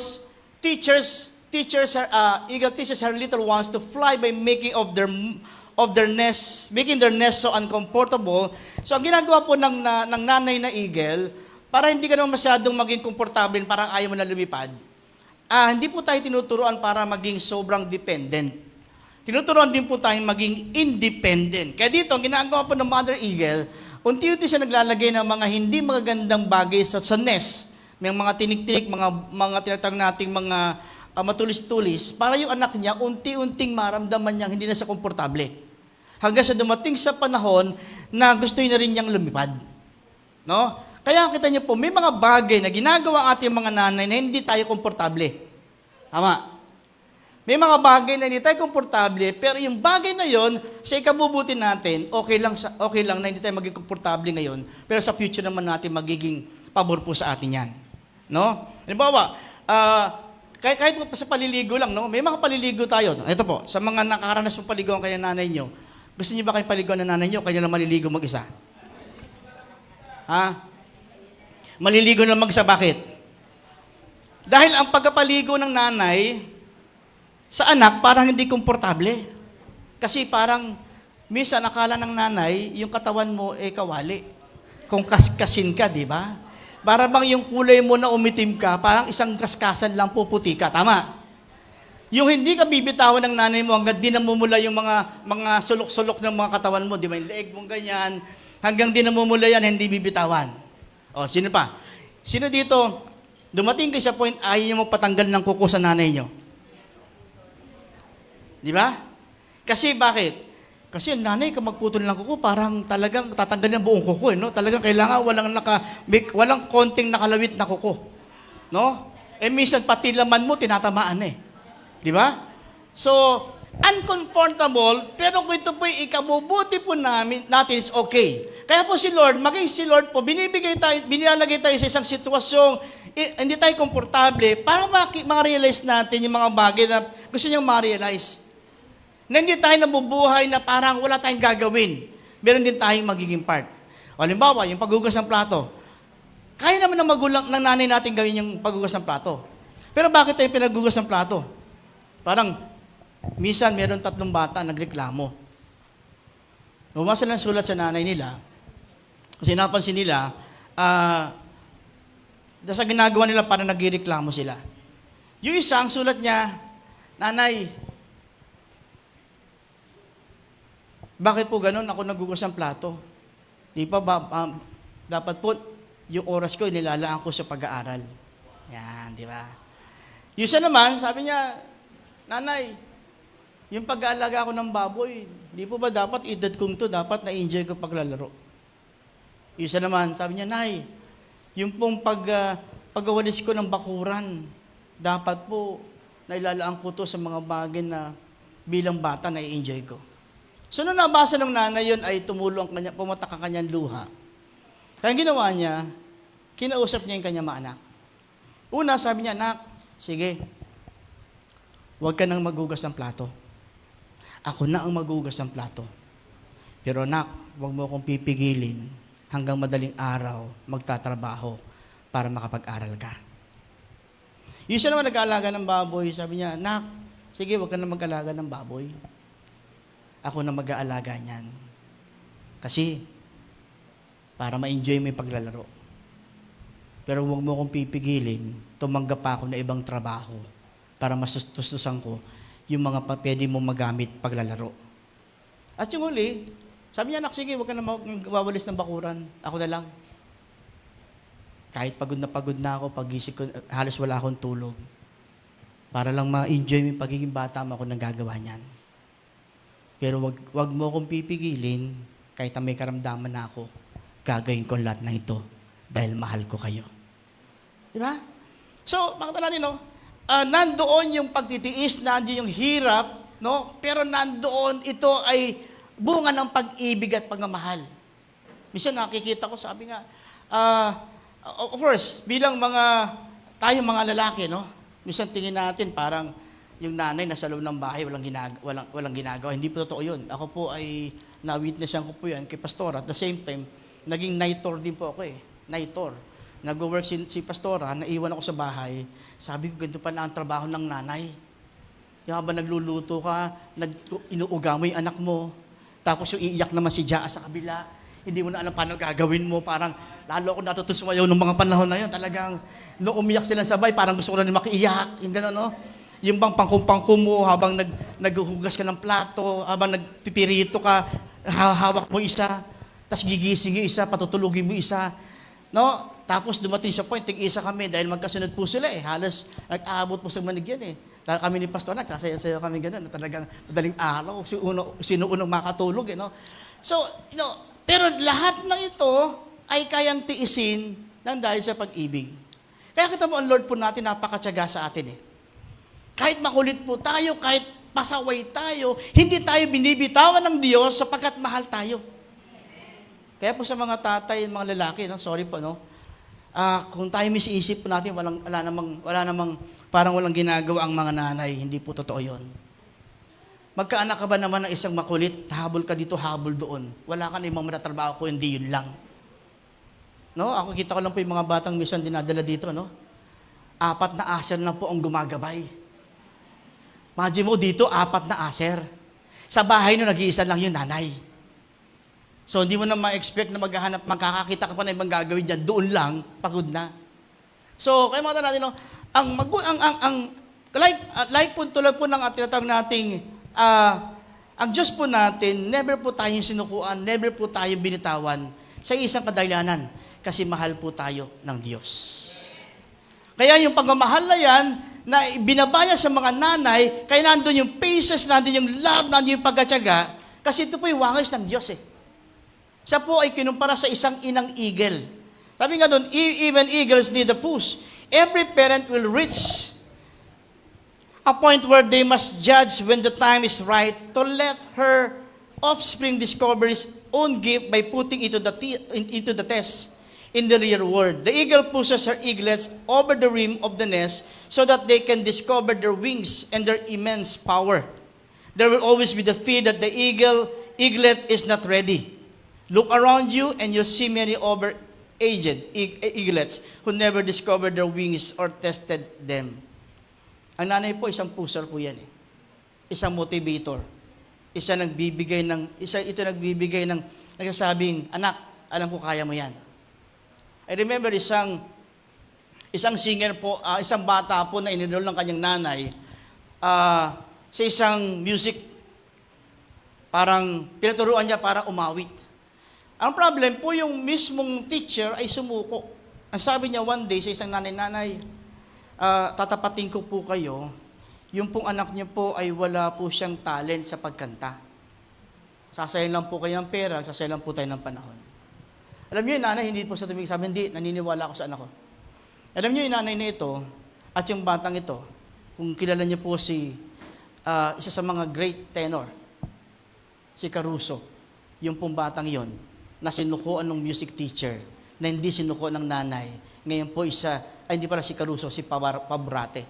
[SPEAKER 3] teaches her little ones to fly by making their nest, making their nest so uncomfortable. So ang ginagawa po ng nanay na eagle, para hindi ka naman masyadong maging komportable, parang ayaw mo na lumipad, hindi po tayo tinuturuan para maging sobrang dependent. Tinuturuan din po tayong maging independent. Kaya dito, ang ginagawa po ng mother eagle, unti-unti siya naglalagay ng mga hindi magagandang bagay sa nest. May mga tinik-tinik, mga tinatawag nating mga matulis-tulis, para yung anak niya, unti-unting maramdaman niyang hindi na siya komportable. Hanggang sa dumating sa panahon na gusto na rin niyang lumipad. No? Kaya kita niyo po, may mga bagay na ginagawa ating mga nanay na hindi tayo komportable. Tama? May mga bagay na hindi tayo komportable, pero yung bagay na yon, sa ikabubuti natin, okay lang na hindi tayo maging komportable ngayon, pero sa future naman natin magiging pabor po sa atin yan. No? Halimbawa, kahit sa paliligo lang, no? May mga paliligo tayo. Ito po, sa mga nakakaranas ng paliguan kaya nanay nyo, gusto niyo ba kayong paliguan ng nanay nyo, kaya lang maliligo mag-isa? Ha? Maliligo na mag-isa, bakit? Dahil ang pagkapaligo ng nanay, Sa anak, parang hindi komportable. Kasi parang, minsan akala ng nanay, yung katawan mo kawali. Kung kaskasin ka, di ba? Para bang yung kulay mo na umitim ka, parang isang kaskasan lang puputi ka. Tama. Yung hindi ka bibitawan ng nanay mo hanggang di namumula yung mga sulok-sulok ng mga katawan mo, di ba? Yung leeg mong ganyan, hanggang di namumula yan, hindi bibitawan. O, sino pa? Sino dito, dumating kayo sa point, ayaw niyo magpatanggal ng kuko sa nanay niyo? Di ba? Kasi bakit? Kasi ang nanay, kung magputol ng kuko, parang talagang tatanggalin ang buong kuko, no? Talagang kailangan walang konting nakalawit na kuko. No? Minsan pati laman mo, tinatamaan Di ba? So, uncomfortable, pero kung ito po ikabubuti po natin is okay. Kaya po si Lord, maging si Lord po, binilalagay tayo sa isang sitwasyong hindi tayo komportable para ma-realize natin yung mga bagay na gusto niyang ma-realize. Na hindi tayo nabubuhay na parang wala tayong gagawin. Meron din tayong magiging part. O, halimbawa, yung paghugas ng plato. Kaya naman ng magulang, ng nanay natin gawin yung paghugas ng plato. Pero bakit tayo pinaghugas ng plato? Parang, minsan meron 3 bata nagreklamo. Lumasa ng sulat sa nanay nila. Kasi napansin nila, sa ginagawa nila para nagreklamo sila. Yung isang sulat niya, nanay, bakit po ganun? Ako naghugas ng plato. Di pa ba, dapat po, yung oras ko, nilalaan ko sa pag-aaral. Yan, di ba? Yung isa naman, sabi niya, nanay, yung pag-aalaga ko ng baboy, di po ba dapat edad kong to, dapat na-enjoy ko paglalaro. Yung isa naman, sabi niya, nay, yung pong pag-awalis ko ng bakuran, dapat po, nailalaan ko to sa mga bagay na bilang bata na-enjoy ko. So, nung nabasa ng nanay yun, ay pumatak ang kanyang luha. Kaya ginawa niya, kinausap niya yung kanyang mga anak. Una, sabi niya, anak, sige, huwag ka nang maghugas ng plato. Ako na ang maghugas ng plato. Pero anak, huwag mo akong pipigilin hanggang madaling araw magtatrabaho para makapag-aral ka. Yung siya naman nag-aalaga ng baboy, sabi niya, anak, sige, huwag ka nang mag-alaga ng baboy. Ako na mag-aalaga niyan. Kasi, para ma-enjoy mo yung paglalaro. Pero huwag mo akong pipigilin, tumanggap pa ako na ibang trabaho para masustusan ko yung mga pwede mong magamit paglalaro. At yung huli, sabi niya, anak, sige, huwag ka na magwawalis ng bakuran. Ako na lang. Kahit pagod na ako, pagising ko, halos wala akong tulog. Para lang ma-enjoy yung pagiging bata mo, ako nang gagawa niyan. Pero wag mo akong pipigilin, kahit na may karamdaman na ako, gagawin ko lahat ng ito dahil mahal ko kayo. Di ba? So, makita natin, no? Nandoon yung pagtitiis, nandoon yung hirap, no? Pero nandoon, ito ay bunga ng pag-ibig at pagmamahal. Minsan nakikita ko, sabi nga, of course, bilang tayo mga lalaki, no? Minsan tingin natin parang yung nanay nasa loob ng bahay, walang ginagawa. Hindi po totoo yun. Ako po ay na-witnessan ko po yan kay Pastora. At the same time, naging nightor din po ako Nightor. Nag-work si Pastora, naiwan ako sa bahay. Sabi ko, ganito pala ang trabaho ng nanay. Yung habang nagluluto ka, inuuga mo yung anak mo. Tapos yung iiyak naman si Jaa sa kabila. Hindi mo na alam paano gagawin mo. Parang lalo ako natutusumayaw ng mga panahon na yun. Talagang nung umiyak sila sabay, parang gusto ko na makiiyak. Yung gano'n, no? Yung bang pangkum-pangkum mo habang naghuhugas ka ng plato, habang nagpipirito ka, hawak mo isa, tapos gigising yung isa, patutulugin mo isa. No? Tapos dumating sa point, tig-isa kami dahil magkasunod po sila Halos nag-aabot po sa manig yan Dahil kami ni Pastor, nagsasayaw kami gano'n, na talagang madaling araw, sino unang makatulog no? So, pero lahat ng ito ay kayang tiisin ng dahil sa pag-ibig. Kaya kita mo, ang Lord po natin, napakatyaga sa atin Kahit makulit po tayo, kahit pasaway tayo, hindi tayo binibitawan ng Diyos sapagkat mahal tayo. Kaya po sa mga tatay, mga lalaki, sorry po, kung tayo misiisip po natin, wala namang, parang walang ginagawa ang mga nanay, hindi po totoo yun. Magkaanak ka ba naman ng isang makulit, habol ka dito, habol doon. Wala ka na ibang matatrabaho ko, hindi yun lang. Ako kita ko lang po yung mga batang minsan dinadala dito, 4 na asal na po ang gumagabay. Imagine mo dito, 4 na aser. Sa bahay no, nag-iisa lang yung nanay. So, hindi mo na ma-expect na magkakakita ka pa na ibang gagawin dyan. Doon lang, pagod na. So, kaya mga natin, no, like po, tulad po ng tinatawag nating, ang Diyos po natin, never po tayong sinukuan, never po tayong binitawan sa isang kadahilanan. Kasi mahal po tayo ng Diyos. Kaya yung pagmamahal na yan, na binabaya sa mga nanay, kaya nandun yung patience, nandun yung love, nandun yung pagkatyaga, kasi ito po yung wangis ng Diyos eh. Siya po ay kinumpara sa isang inang eagle. Sabi nga doon, even eagles need a push. Every parent will reach a point where they must judge when the time is right to let her offspring discover his own gift by putting into the test in the real world. The eagle pushes her eaglets over the rim of the nest so that they can discover their wings and their immense power. There will always be the fear that the eaglet is not ready. Look around you and you'll see many over-aged eaglets who never discovered their wings or tested them. Ang nanay po, isang pusher po yan eh. Isang motivator. Ito nagbibigay ng nagsasabing, anak, alam ko kaya mo yan. I remember isang singer po, isang bata po na inenroll ng kanyang nanay sa isang music. Parang pinaturuan niya para umawit. Ang problem po, yung mismong teacher ay sumuko. Ang sabi niya one day sa isang nanay, tatapatin ko po kayo, yung pong anak niya po ay wala po siyang talent sa pagkanta. Sasayin lang po kayo ng pera, sasayin lang po tayo ng panahon. Alam niyo yung nanay, hindi po sa tumingin, sabi, hindi, naniniwala ako sa anak ko. Alam niyo yung nanay na ito, at yung batang ito, kung kilala niyo po isa sa mga great tenor, si Caruso, yung pong batang yon na sinukuan ng music teacher, na hindi sinukuan ng nanay. Ngayon po hindi pala si Caruso, si Pabrate.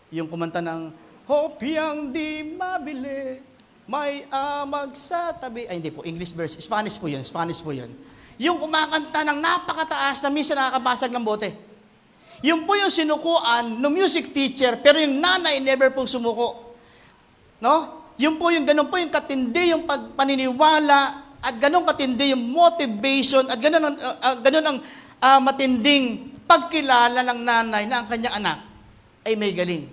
[SPEAKER 3] Yung kumanta ng, Hopiang di mabili, may amag sa tabi. Ay, hindi po, English verse, Spanish po yun. Yung kumakanta ng napakataas na minsan nakakabasag ng bote. Yung po yung sinukuan ng music teacher, pero yung nanay never pong sumuko. No? Yung po yung ganun po yung katindi yung paniniwala at ganun katindi yung motivation at ganun ang matinding pagkilala ng nanay na ang kanyang anak ay may galing.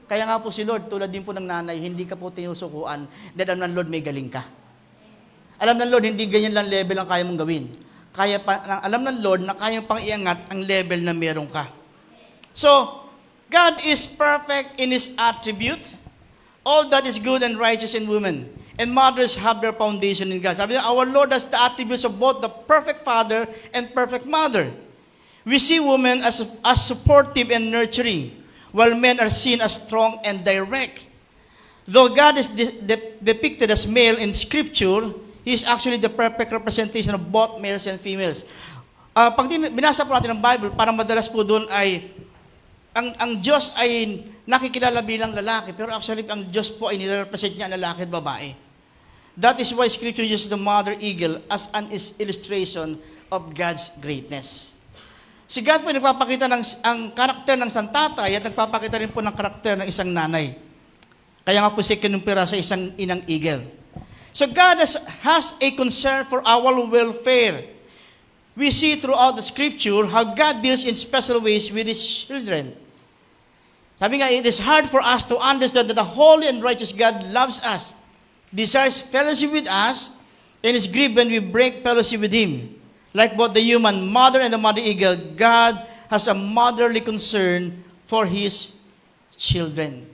[SPEAKER 3] Kaya nga po si Lord, tulad din po ng nanay, hindi ka po tinusukuan dahil alam ng Lord may galing ka. Alam ng Lord, hindi ganyan lang level ang kaya mong gawin. Alam ng Lord na kaya pang iangat ang level na meron ka. So, God is perfect in His attribute. All that is good and righteous in women. And mothers have their foundation in God. Sabi niya, our Lord has the attributes of both the perfect father and perfect mother. We see women as supportive and nurturing, while men are seen as strong and direct. Though God is depicted as male in Scripture, He is actually the perfect representation of both males and females. Pag binasa po natin ng Bible, parang madalas po doon ay, ang Diyos ay nakikilala bilang lalaki, pero actually ang Diyos po ay nirepresent niya ang lalaki at babae. That is why Scripture uses the mother eagle as an illustration of God's greatness. Si God po ay nagpapakita ang karakter ng isang tatay at nagpapakita rin po ng karakter ng isang nanay. Kaya nga po siya kinumpira sa isang inang eagle. So God has a concern for our welfare. We see throughout the Scripture how God deals in special ways with His children. Sabi nga, it is hard for us to understand that the holy and righteous God loves us, desires fellowship with us, and is grieved when we break fellowship with Him. Like both the human mother and the mother eagle, God has a motherly concern for His children.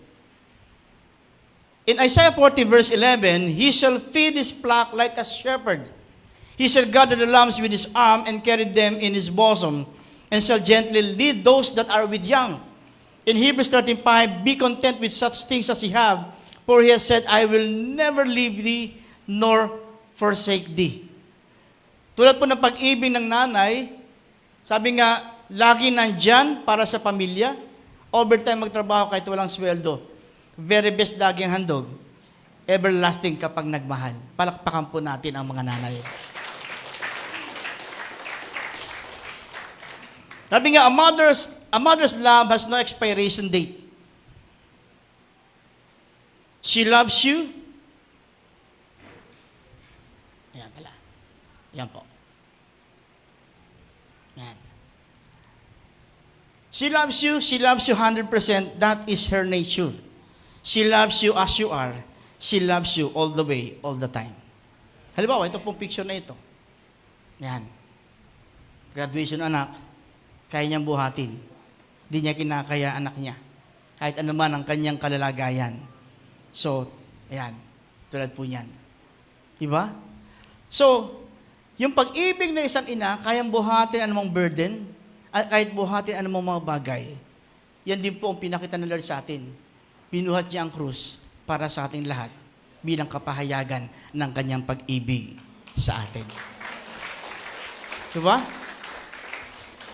[SPEAKER 3] In Isaiah 40 verse 11, He shall feed His flock like a shepherd. He shall gather the lambs with His arm and carry them in His bosom, and shall gently lead those that are with young. In Hebrews 13:5, be content with such things as ye have, for He has said, I will never leave thee nor forsake thee. Tulad po ng pag-ibig ng nanay, sabi nga, lagi nandyan para sa pamilya, overtime magtrabaho kahit walang sweldo. Very best lagi ang handog. Everlasting kapag nagmahal. Palakpakan po natin ang mga nanay. Sabi nga, a mother's love has no expiration date. She loves you. Ayan pala. Yan po. Yan. She loves you 100%. That is her nature. She loves you as you are. She loves you all the way, all the time. Halimbawa, ito pong picture na ito. Yan. Graduation anak, kaya niyang buhatin. Hindi niya kinakaya anak niya. Kahit ano man ang kanyang kalalagayan. So, ayan. Tulad po niyan. Diba? So, yung pag-ibig na isang ina, kayang buhatin anumang burden, at kahit buhatin anumang mga bagay, yan din po ang pinakita ng Lord sa atin. Binuhat niya ang krus para sa ating lahat bilang kapahayagan ng kanyang pag-ibig sa atin. Diba?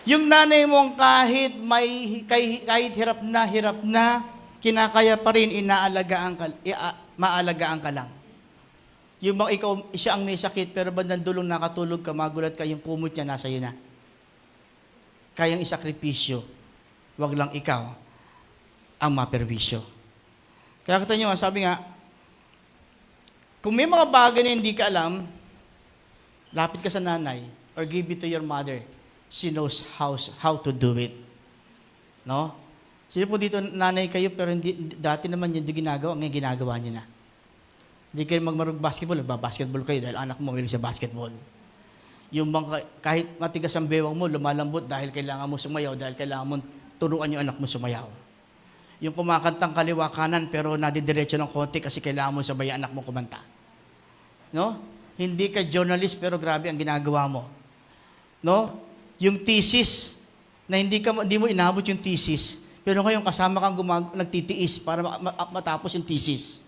[SPEAKER 3] Yung nanay mong kahit hirap na, kinakaya pa rin, maalagaan ka lang. Yung bang siya ang may sakit, pero bandang dulong nakatulog ka, magulat ka, yung kumot niya nasa iyo na. Kayang isakripisyo, wag lang ikaw ang maperwisyo. Kaya kita nyo, sabi nga, kung may mga bagay na hindi ka alam, lapit ka sa nanay, or give it to your mother. She knows how to do it. No? Sino po dito nanay kayo, pero dati naman yun hindi ginagawa, ngayon ginagawa niya na. Hindi kayo magmarog basketball, basketball kayo dahil anak mo mahilig sa basketball. Yung bang kahit matigas ang bewang mo, lumalambot dahil kailangan mo sumayaw, dahil kailangan mo turuan yung anak mo sumayaw. Yung kumakantang kaliwa kanan pero nadidiretso ng konti kasi kailangan mo sabayan anak mo kumanta. No? Hindi ka journalist pero grabe ang ginagawa mo. No? Yung thesis na hindi mo inabot yung thesis, pero ngayon kasama kang nagtitiis para matapos yung thesis.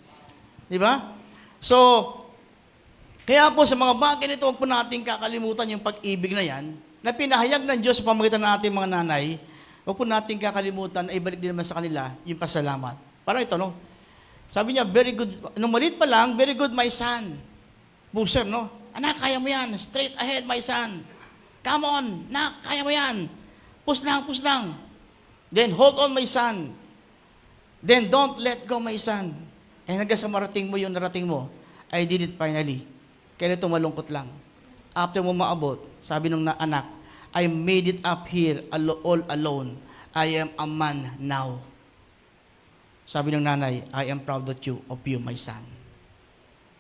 [SPEAKER 3] Di ba? So, kaya po sa mga bagay nito, huwag po natin kakalimutan yung pag-ibig na yan, na pinahayag ng Diyos sa pamagitan ng ating mga nanay. Huwag po natin kakalimutan, ay balik din naman sa kanila yung pasalamat. Parang ito, no? Sabi niya, very good, nung maliit pa lang, very good, my son. Booster, no? Anak, kaya mo yan. Straight ahead, my son. Come on, nak, kaya mo yan. Push lang, push lang. Then, hold on, my son. Then, don't let go, my son. Eh, hanggang sa marating mo yung narating mo, I did it finally. Kaya ito malungkot lang. After mo maabot, sabi ng anak, I made it up here all alone. I am a man now. Sabi ng nanay, I am proud of you, my son.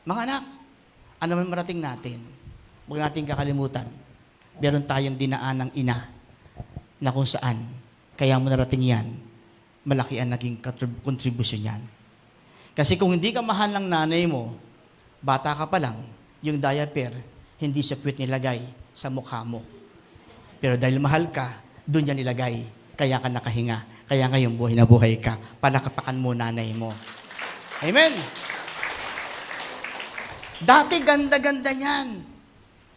[SPEAKER 3] Mga anak, ano man marating natin, huwag natin kakalimutan. Meron tayong dinaan ng ina na kung saan, kaya mo narating yan, malaki ang naging kontribusyon yan. Kasi kung hindi ka mahal ng nanay mo, bata ka pa lang, yung diaper, hindi siya puwet nilagay sa mukha mo. Pero dahil mahal ka, doon niya nilagay. Kaya ka nakahinga. Kaya ngayon buhay na buhay ka. Palakapakan mo nanay mo. Amen? Dati ganda-ganda niyan.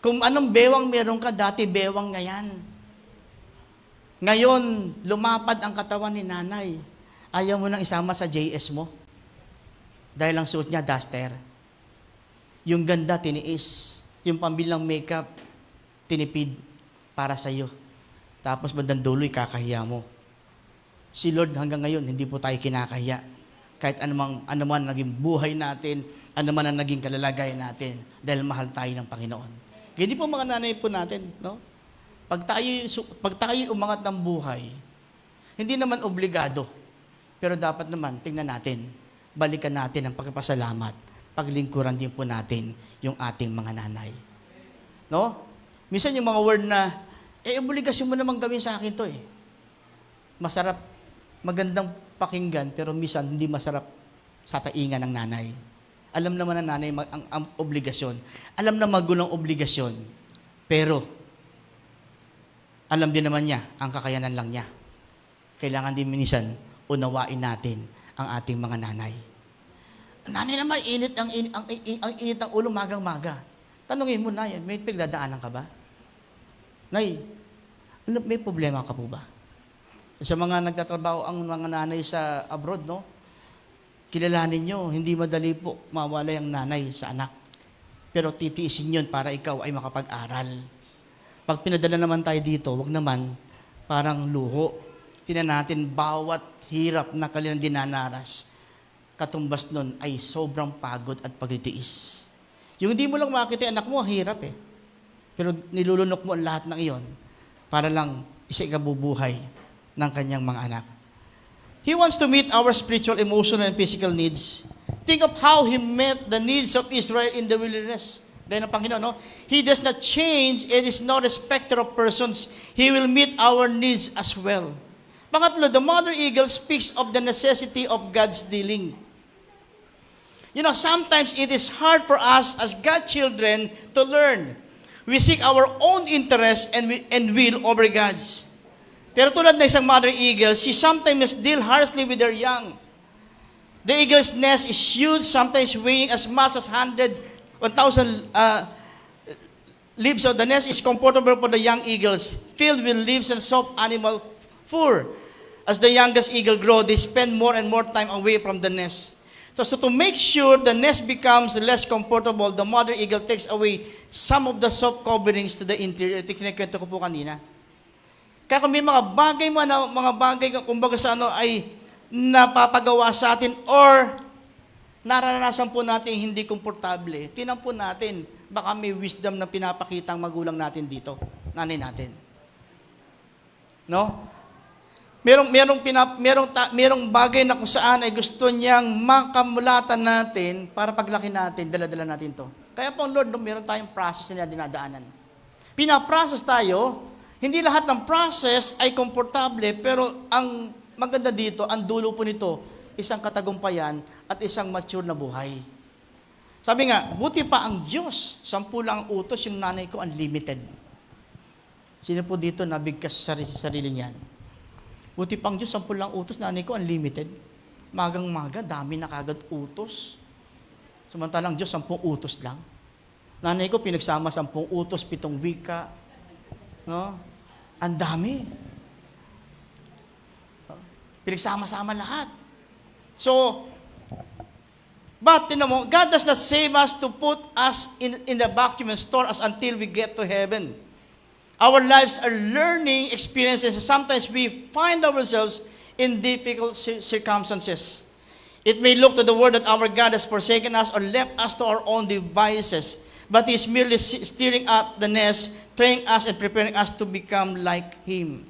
[SPEAKER 3] Kung anong bewang meron ka, dati bewang nga yan. Ngayon, lumapad ang katawan ni nanay. Ayaw mo nang isama sa JS mo. Dahil ang suot niya, duster. Yung ganda, tiniis. Yung pambilang makeup, tinipid para sa iyo. Tapos bandang duloy, kakahiya mo. Si Lord hanggang ngayon, hindi po tayo kinakahiya. Kahit anuman naging buhay natin, anuman ang naging kalalagayan natin, dahil mahal tayo ng Panginoon. Hindi po mga nanay po natin, no? Pag tayo umangat ng buhay, hindi naman obligado. Pero dapat naman, tingnan natin, balikan natin ang pagpapasalamat, paglingkuran din po natin yung ating mga nanay. No? Minsan yung mga word na, obligasyon mo namang gawin sa akin to eh. Masarap, magandang pakinggan, pero minsan hindi masarap sa taingan ng nanay. Alam naman ng nanay ang obligasyon. Alam na magulong obligasyon. Pero, alam din naman niya, ang kakayanan lang niya. Kailangan din minsan, unawain natin ang ating mga nanay. Nanay naman, ang init ng ulo magang-maga. Tanungin mo na yan, may pagdadaanan ka ba? Nay, may problema ka po ba? Sa mga nagtatrabaho ang mga nanay sa abroad, no? Kilalanin nyo, hindi madali po mawalay ang nanay sa anak. Pero titiisin yun para ikaw ay makapag-aral. Pag pinadala naman tayo dito, wag naman parang luho. Tingnan natin bawat hirap na kanilang dinanaras. katumbas nun ay sobrang pagod at pagtitiis. Yung hindi mo lang makita yung anak mo, hirap eh. Pero nilulunok mo ang lahat ng iyon para lang ikabubuhay ng kanyang mga anak. He wants to meet our spiritual, emotional, and physical needs. Think of how He met the needs of Israel in the wilderness. Dahil ng Panginoon, no? He does not change and is no respecter of persons. He will meet our needs as well. Pangatlo, the mother eagle speaks of the necessity of God's dealing. You know, sometimes it is hard for us as God's children to learn. We seek our own interest and will over God's. Pero tulad ng isang mother eagle, she sometimes deal harshly with her young. The eagle's nest is huge, sometimes weighing as much as 1,000 leaves. So the nest is comfortable for the young eagles, filled with leaves and soft animal fur. As the youngest eagle grow, they spend more and more time away from the nest. So to make sure the nest becomes less comfortable, the mother eagle takes away some of the soft coverings to the interior. Ito kinikwento ko po kanina. Kaya kung may mga bagay kumbaga sa ano ay napapagawa sa atin or naranasan po natin hindi komportable, tinan po natin, baka may wisdom na pinapakita ang magulang natin dito, nanay natin. No? Merong bagay na kung saan ay gusto niyang makamulatan natin para paglaki natin, dala-dala natin to. Kaya po, Lord, meron tayong process na dinadaanan. Pinaprocess tayo. Hindi lahat ng process ay komportable, pero ang maganda dito, ang dulo po nito, isang katagumpayan at isang mature na buhay. Sabi nga, buti pa ang Diyos, 10 lang ang utos, yung nanay ko unlimited. Sino po dito nabigkas sa sarili niyan? Buti pa ang Diyos, 10 lang utos, nanay ko unlimited. Magang-maga, dami na kagad utos. Samantalang Diyos, 10 utos lang. Nanay ko pinagsama 10 utos, 7 wika. No? Ang dami. Pinagsama-sama lahat. So, but, mo, God does not save us to put us in the vacuum and store us until we get to heaven. Our lives are learning experiences. Sometimes we find ourselves in difficult circumstances. It may look to the word that our God has forsaken us or left us to our own devices. But He is merely stirring up the nest, training us and preparing us to become like Him.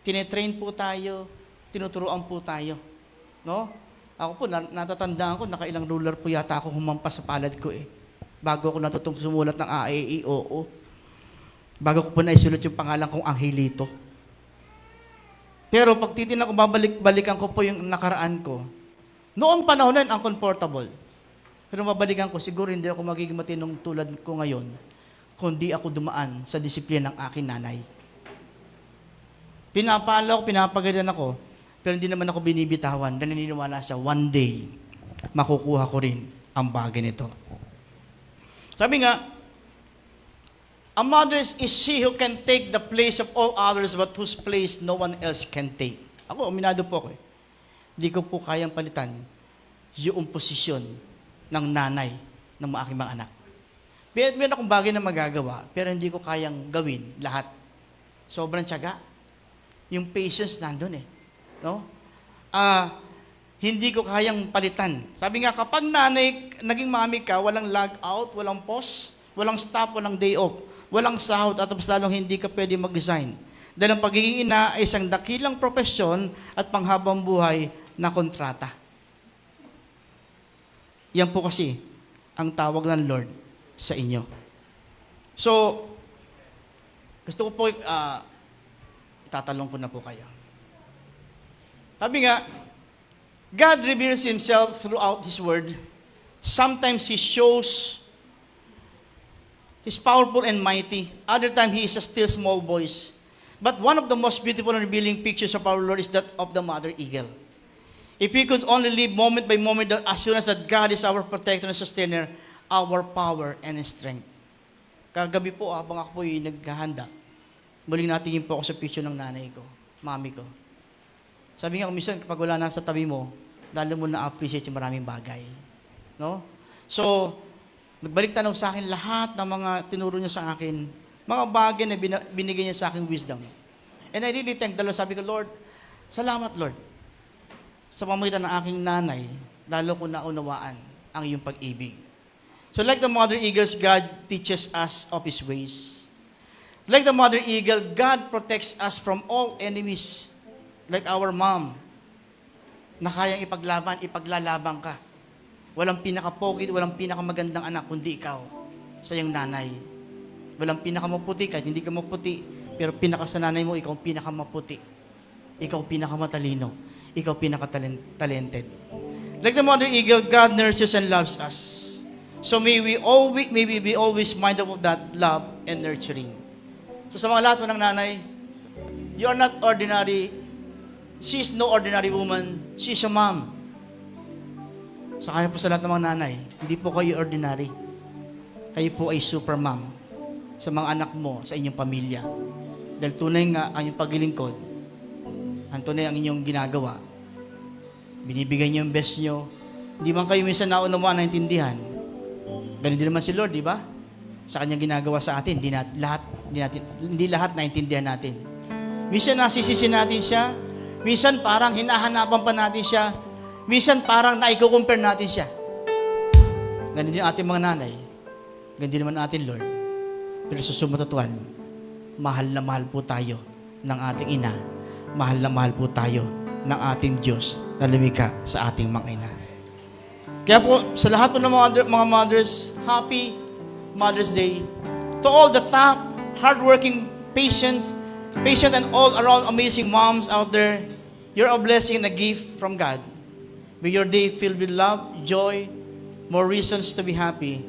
[SPEAKER 3] Tinetrain po tayo, tinuturuan po tayo. No? Ako po, natatandaan ko, nakailang ruler po yata ako humampas sa palad ko eh. Bago ako natutong sumulat ng AAEOO. Bago ko po naisulat yung pangalan kong Angelito. Pero pag titignan ko, balikan ko po yung nakaraan ko. Noong panahon na yun, uncomfortable. Pero mabalikan ko, siguro hindi ako magiging matinong tulad ko ngayon kundi ako dumaan sa disiplina ng aking nanay. Pinapalo ako, pinapagalitan ako, pero hindi naman ako binibitawan dahil naniniwala siya, one day, makukuha ko rin ang bagay nito. Sabi nga, a mother is she who can take the place of all others but whose place no one else can take. Ako, aminado po ako eh. Hindi ko po kayang palitan yung posisyon ng nanay ng aking mga anak. Meron akong bagay na magagawa, pero hindi ko kayang gawin lahat. Sobrang tiyaga. Yung patience nandun eh. No? Hindi ko kayang palitan. Sabi nga, kapag nanay, naging mami ka, walang log out, walang pause, walang stop, walang day off, walang sahod, at tapos lalong hindi ka pwede mag-resign. Dahil ang pagiging ina ay isang dakilang propesyon at panghabang buhay na kontrata. Yan po kasi ang tawag ng Lord sa inyo. So, gusto ko po, itatalong ko na po kayo. Sabi nga, God reveals Himself throughout His Word. Sometimes He shows He's powerful and mighty. Other times He is a still small voice. But one of the most beautiful and revealing pictures of our Lord is that of the mother eagle. If we could only live moment by moment the assurance that God is our protector and sustainer, our power and strength. Kagabi po, habang ako po yung naghahanda, muling natingin po ako sa picture ng nanay ko, mami ko. Sabi nga, minsan kapag wala na sa tabi mo, lalo mo na-appreciate yung maraming bagay. No? So, nagbalik tanaw sa akin lahat ng mga tinuro niya sa akin, mga bagay na binigay niya sa akin wisdom. And I really thank the Lord. Sabi ko, Lord, salamat Lord. sa pamamagitan ng aking nanay, lalo ko naunawaan ang iyong pag-ibig. So like the mother eagles, God teaches us of His ways. Like the mother eagle, God protects us from all enemies. Like our mom, na kayang ipaglalabang ka. Walang pinaka-pogi, walang pinakamagandang anak, kundi ikaw sa iyong nanay. Walang pinakamaputi, kahit hindi ka maputi, pero pinaka sa nanay mo, ikaw ang pinakamaputi. Ikaw pinakamatalino. Ikaw pinaka-talented. Like the mother eagle, God nurses and loves us. So may we be always mindful of that love and nurturing. So sa mga lahat mo ng nanay, you are not ordinary. She is no ordinary woman. She is a mom. So kaya po sa lahat ng mga nanay, hindi po kayo ordinary. Kayo po ay super mom sa mga anak mo, sa inyong pamilya. Dahil tunay nga ang inyong paglilingkod, ang tunay ang inyong ginagawa. Binibigay niyo yung best niyo. Hindi man kayo minsan naunawaan, naintindihan. Ganun din naman si Lord, di ba? Sa kanyang ginagawa sa atin, hindi lahat naintindihan natin. Minsan nasisisi natin siya, minsan parang hinahanapan pa natin siya, minsan parang naiko-compare natin siya. Ganun din ating mga nanay, ganun din naman ating Lord. Pero sa sumatotuan, mahal na mahal po tayo ng ating ina, mahal na mahal po tayo ng ating Diyos na lumikha sa ating mga ina. Kaya po, sa lahat po ng mga mothers, happy Mother's Day. To all the top, hardworking, patient and all around amazing moms out there, you're a blessing and a gift from God. May your day filled with love, joy, more reasons to be happy,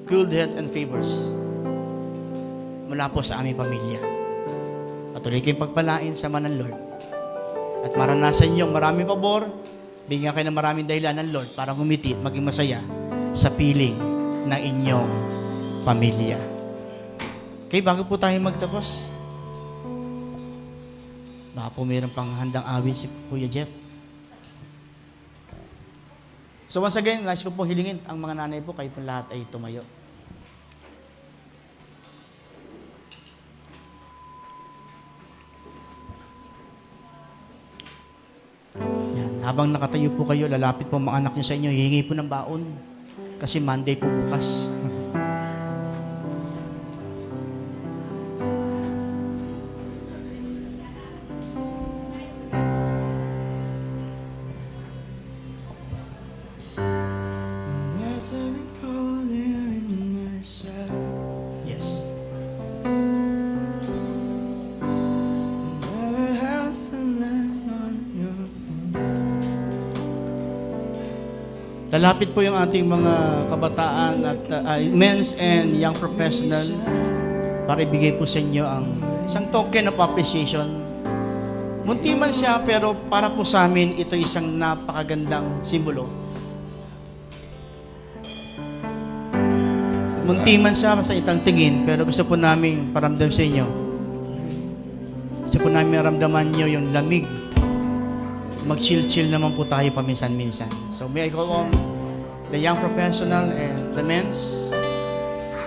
[SPEAKER 3] good health and favors. Mula po sa aming pamilya. Patuloy kayong pagpalain sa ng Lord. At maranasan niyong maraming pabor, bigyan kayo ng maraming dahilan ng Lord para ngumiti at maging masaya sa piling ng inyong pamilya. Okay, bago po tayo magtapos, baka po mayroon pang handang awit si Kuya Jeff. So once again, nais ko pong hilingin ang mga nanay po, kayo po lahat ay tumayo. Yan. Habang nakatayo po kayo, lalapit po mga anak niyo sa inyo, hihingi po ng baon. Kasi Monday po bukas.
[SPEAKER 7] As I recall there in my shadow,
[SPEAKER 3] Yes.
[SPEAKER 7] to never have sunlight on your face.
[SPEAKER 3] Lalapit po yung ating mga kabataan at men's and young professional para ibigay po sa inyo ang isang token of appreciation. Munti man siya, pero para po sa amin, ito isang napakagandang simbolo. Munti man siya sa itang tingin, pero gusto po namin paramdam sa inyo. Gusto po namin maramdaman nyo yung lamig. Mag-chill-chill naman po tayo paminsan-minsan. So may I call on the young professional and the men's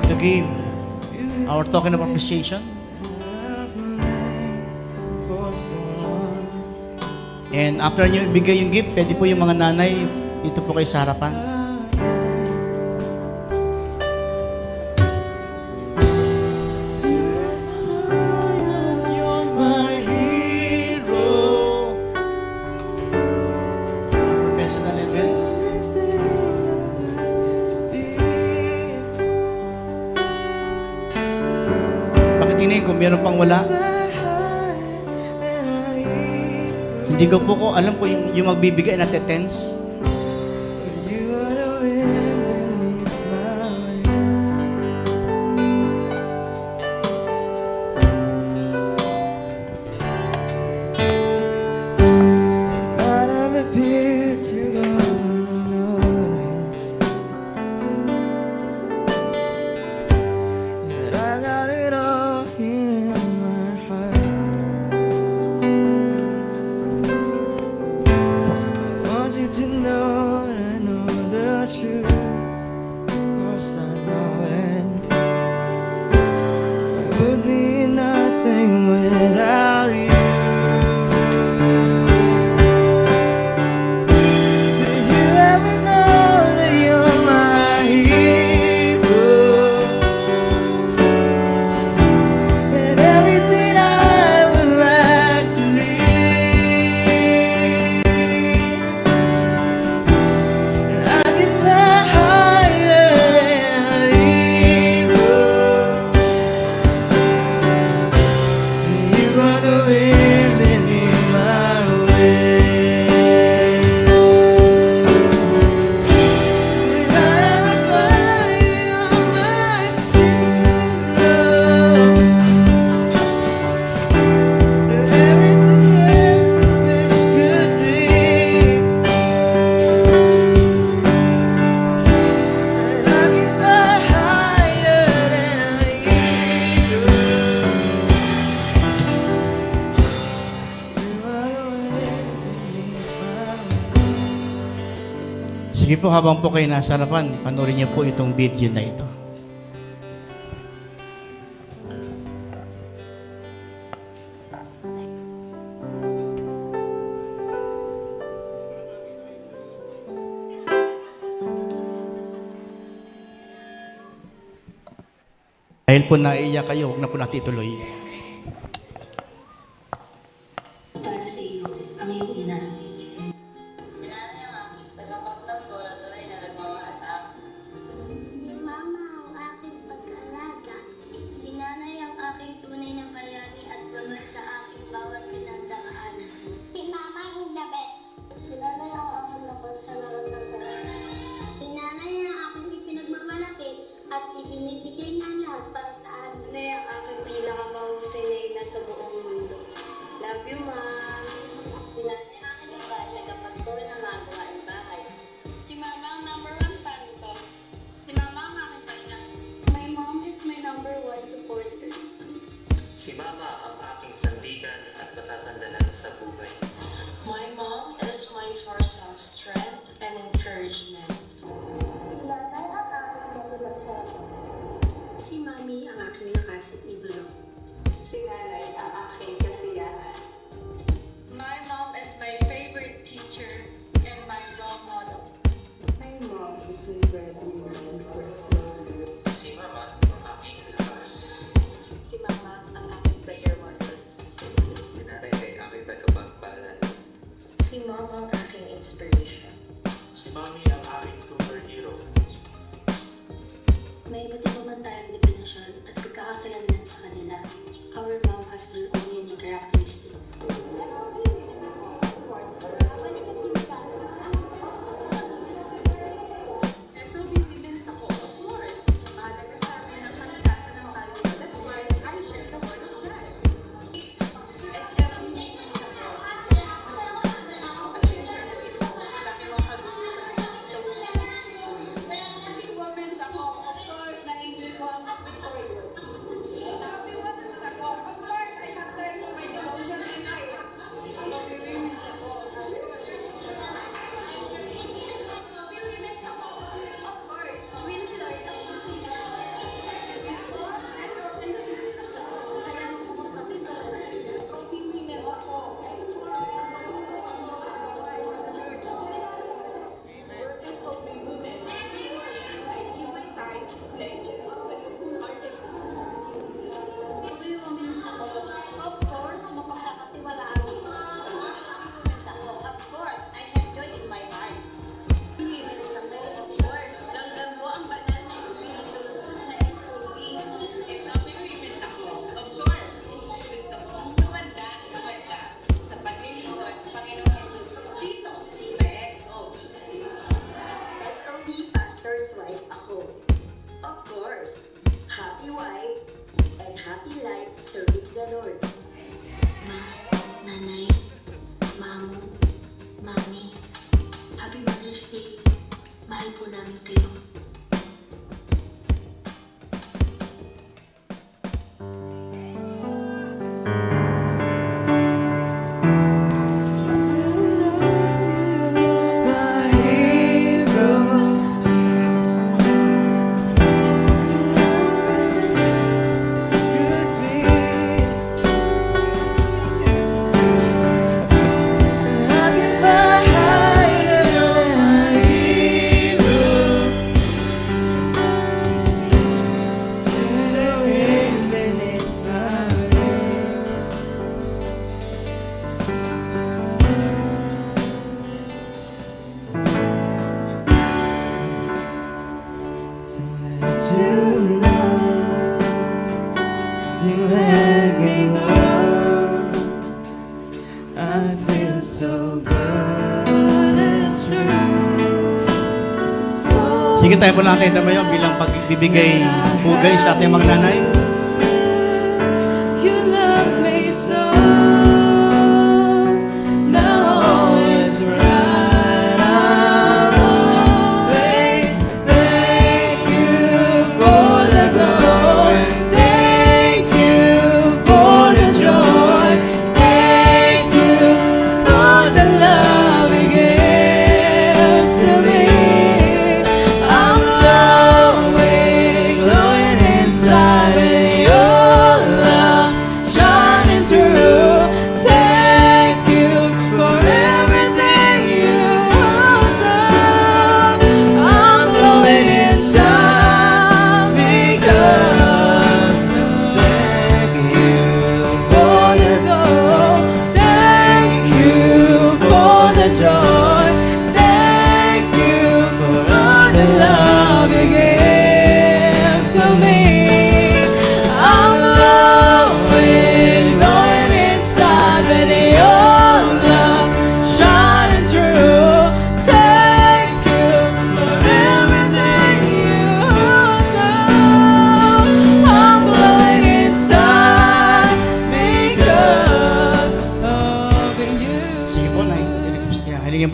[SPEAKER 3] to give our token of appreciation. And after nyo ibigay yung gift, pwede po yung mga nanay dito po kayo sa harapan. Professional and men's. Bakit tingin ko meron pang wala? Hindi ko po alam ko yung magbibigay na tense.
[SPEAKER 7] You are the wind beneath my wings. Might have appeared to go unnoticed, yet I got it all here in my heart. I want you to know that I know the truth. Must I know it? I would be nothing without you.
[SPEAKER 3] Sige po, habang po kayo nasa harapan, panoorin niyo po itong video na ito. Dahil po naiiyak kayo, huwag na po natin ituloy.
[SPEAKER 8] Para sa iyo, ang iyong ina.
[SPEAKER 6] Sinanay ang aking tagapagtanggol at tunay na nagmamahal sa akin.
[SPEAKER 8] Si Mama ang aking pag-alaga. Si Nanay ang aking tunay na bayani at gabay sa aking bawat pinagdaanan. Si Mama ang the best. Si Nanay ang aking lakas sa lahat ng paraan. Si Nanay ang aking ipinagmamalapit at ibinibigay niya lahat para sa amin. Nanay ang aking pinakamahusay na ina sa buong mundo. Love you, Mom. Si Nanay ang aking iba sa kapagtuloy ng mga gawaing bahay. Si Mama ang number 1 fan ko. Si Mama ang aking kainan. My mom is my number 1 supporter.
[SPEAKER 9] Si Mama ang aking sandigan at masasandalan sa buhay.
[SPEAKER 8] My mom is my source of strength and encouragement. Nanay ang aking motivasyon. Si Mami ang aking lakas at idolo. Si Nanay ang aking kasiyahan. My mom is my favorite teacher and my role model. My mom is my breadwinner and first love.
[SPEAKER 9] Si Mama ang aking lakas.
[SPEAKER 8] Si Mama ang aking prayer warrior.
[SPEAKER 9] Si Nanay ay aking tagapagpaalala.
[SPEAKER 8] Si Mama ang aking inspiration.
[SPEAKER 9] Si Mami ang aking superhero.
[SPEAKER 8] May iba't iba man tayong definasyon at pagkakakilanlan sa kanila. Our mom has their own unique characteristics. Happy wife and happy life serving the Lord. Ma, Nanay, Mamo, Mami, Happy Mother's Day. Mahal po namin kayo.
[SPEAKER 7] You had me go. I feel so good, it's true. So
[SPEAKER 3] Sige tayo po lang kayo tamayo bilang pagbibigay pugay sa ating mga nanay.
[SPEAKER 4] You love me so. Now all is right. I'll always thank you for the glory. Thank you for the joy. Thank you for the love you gave to me.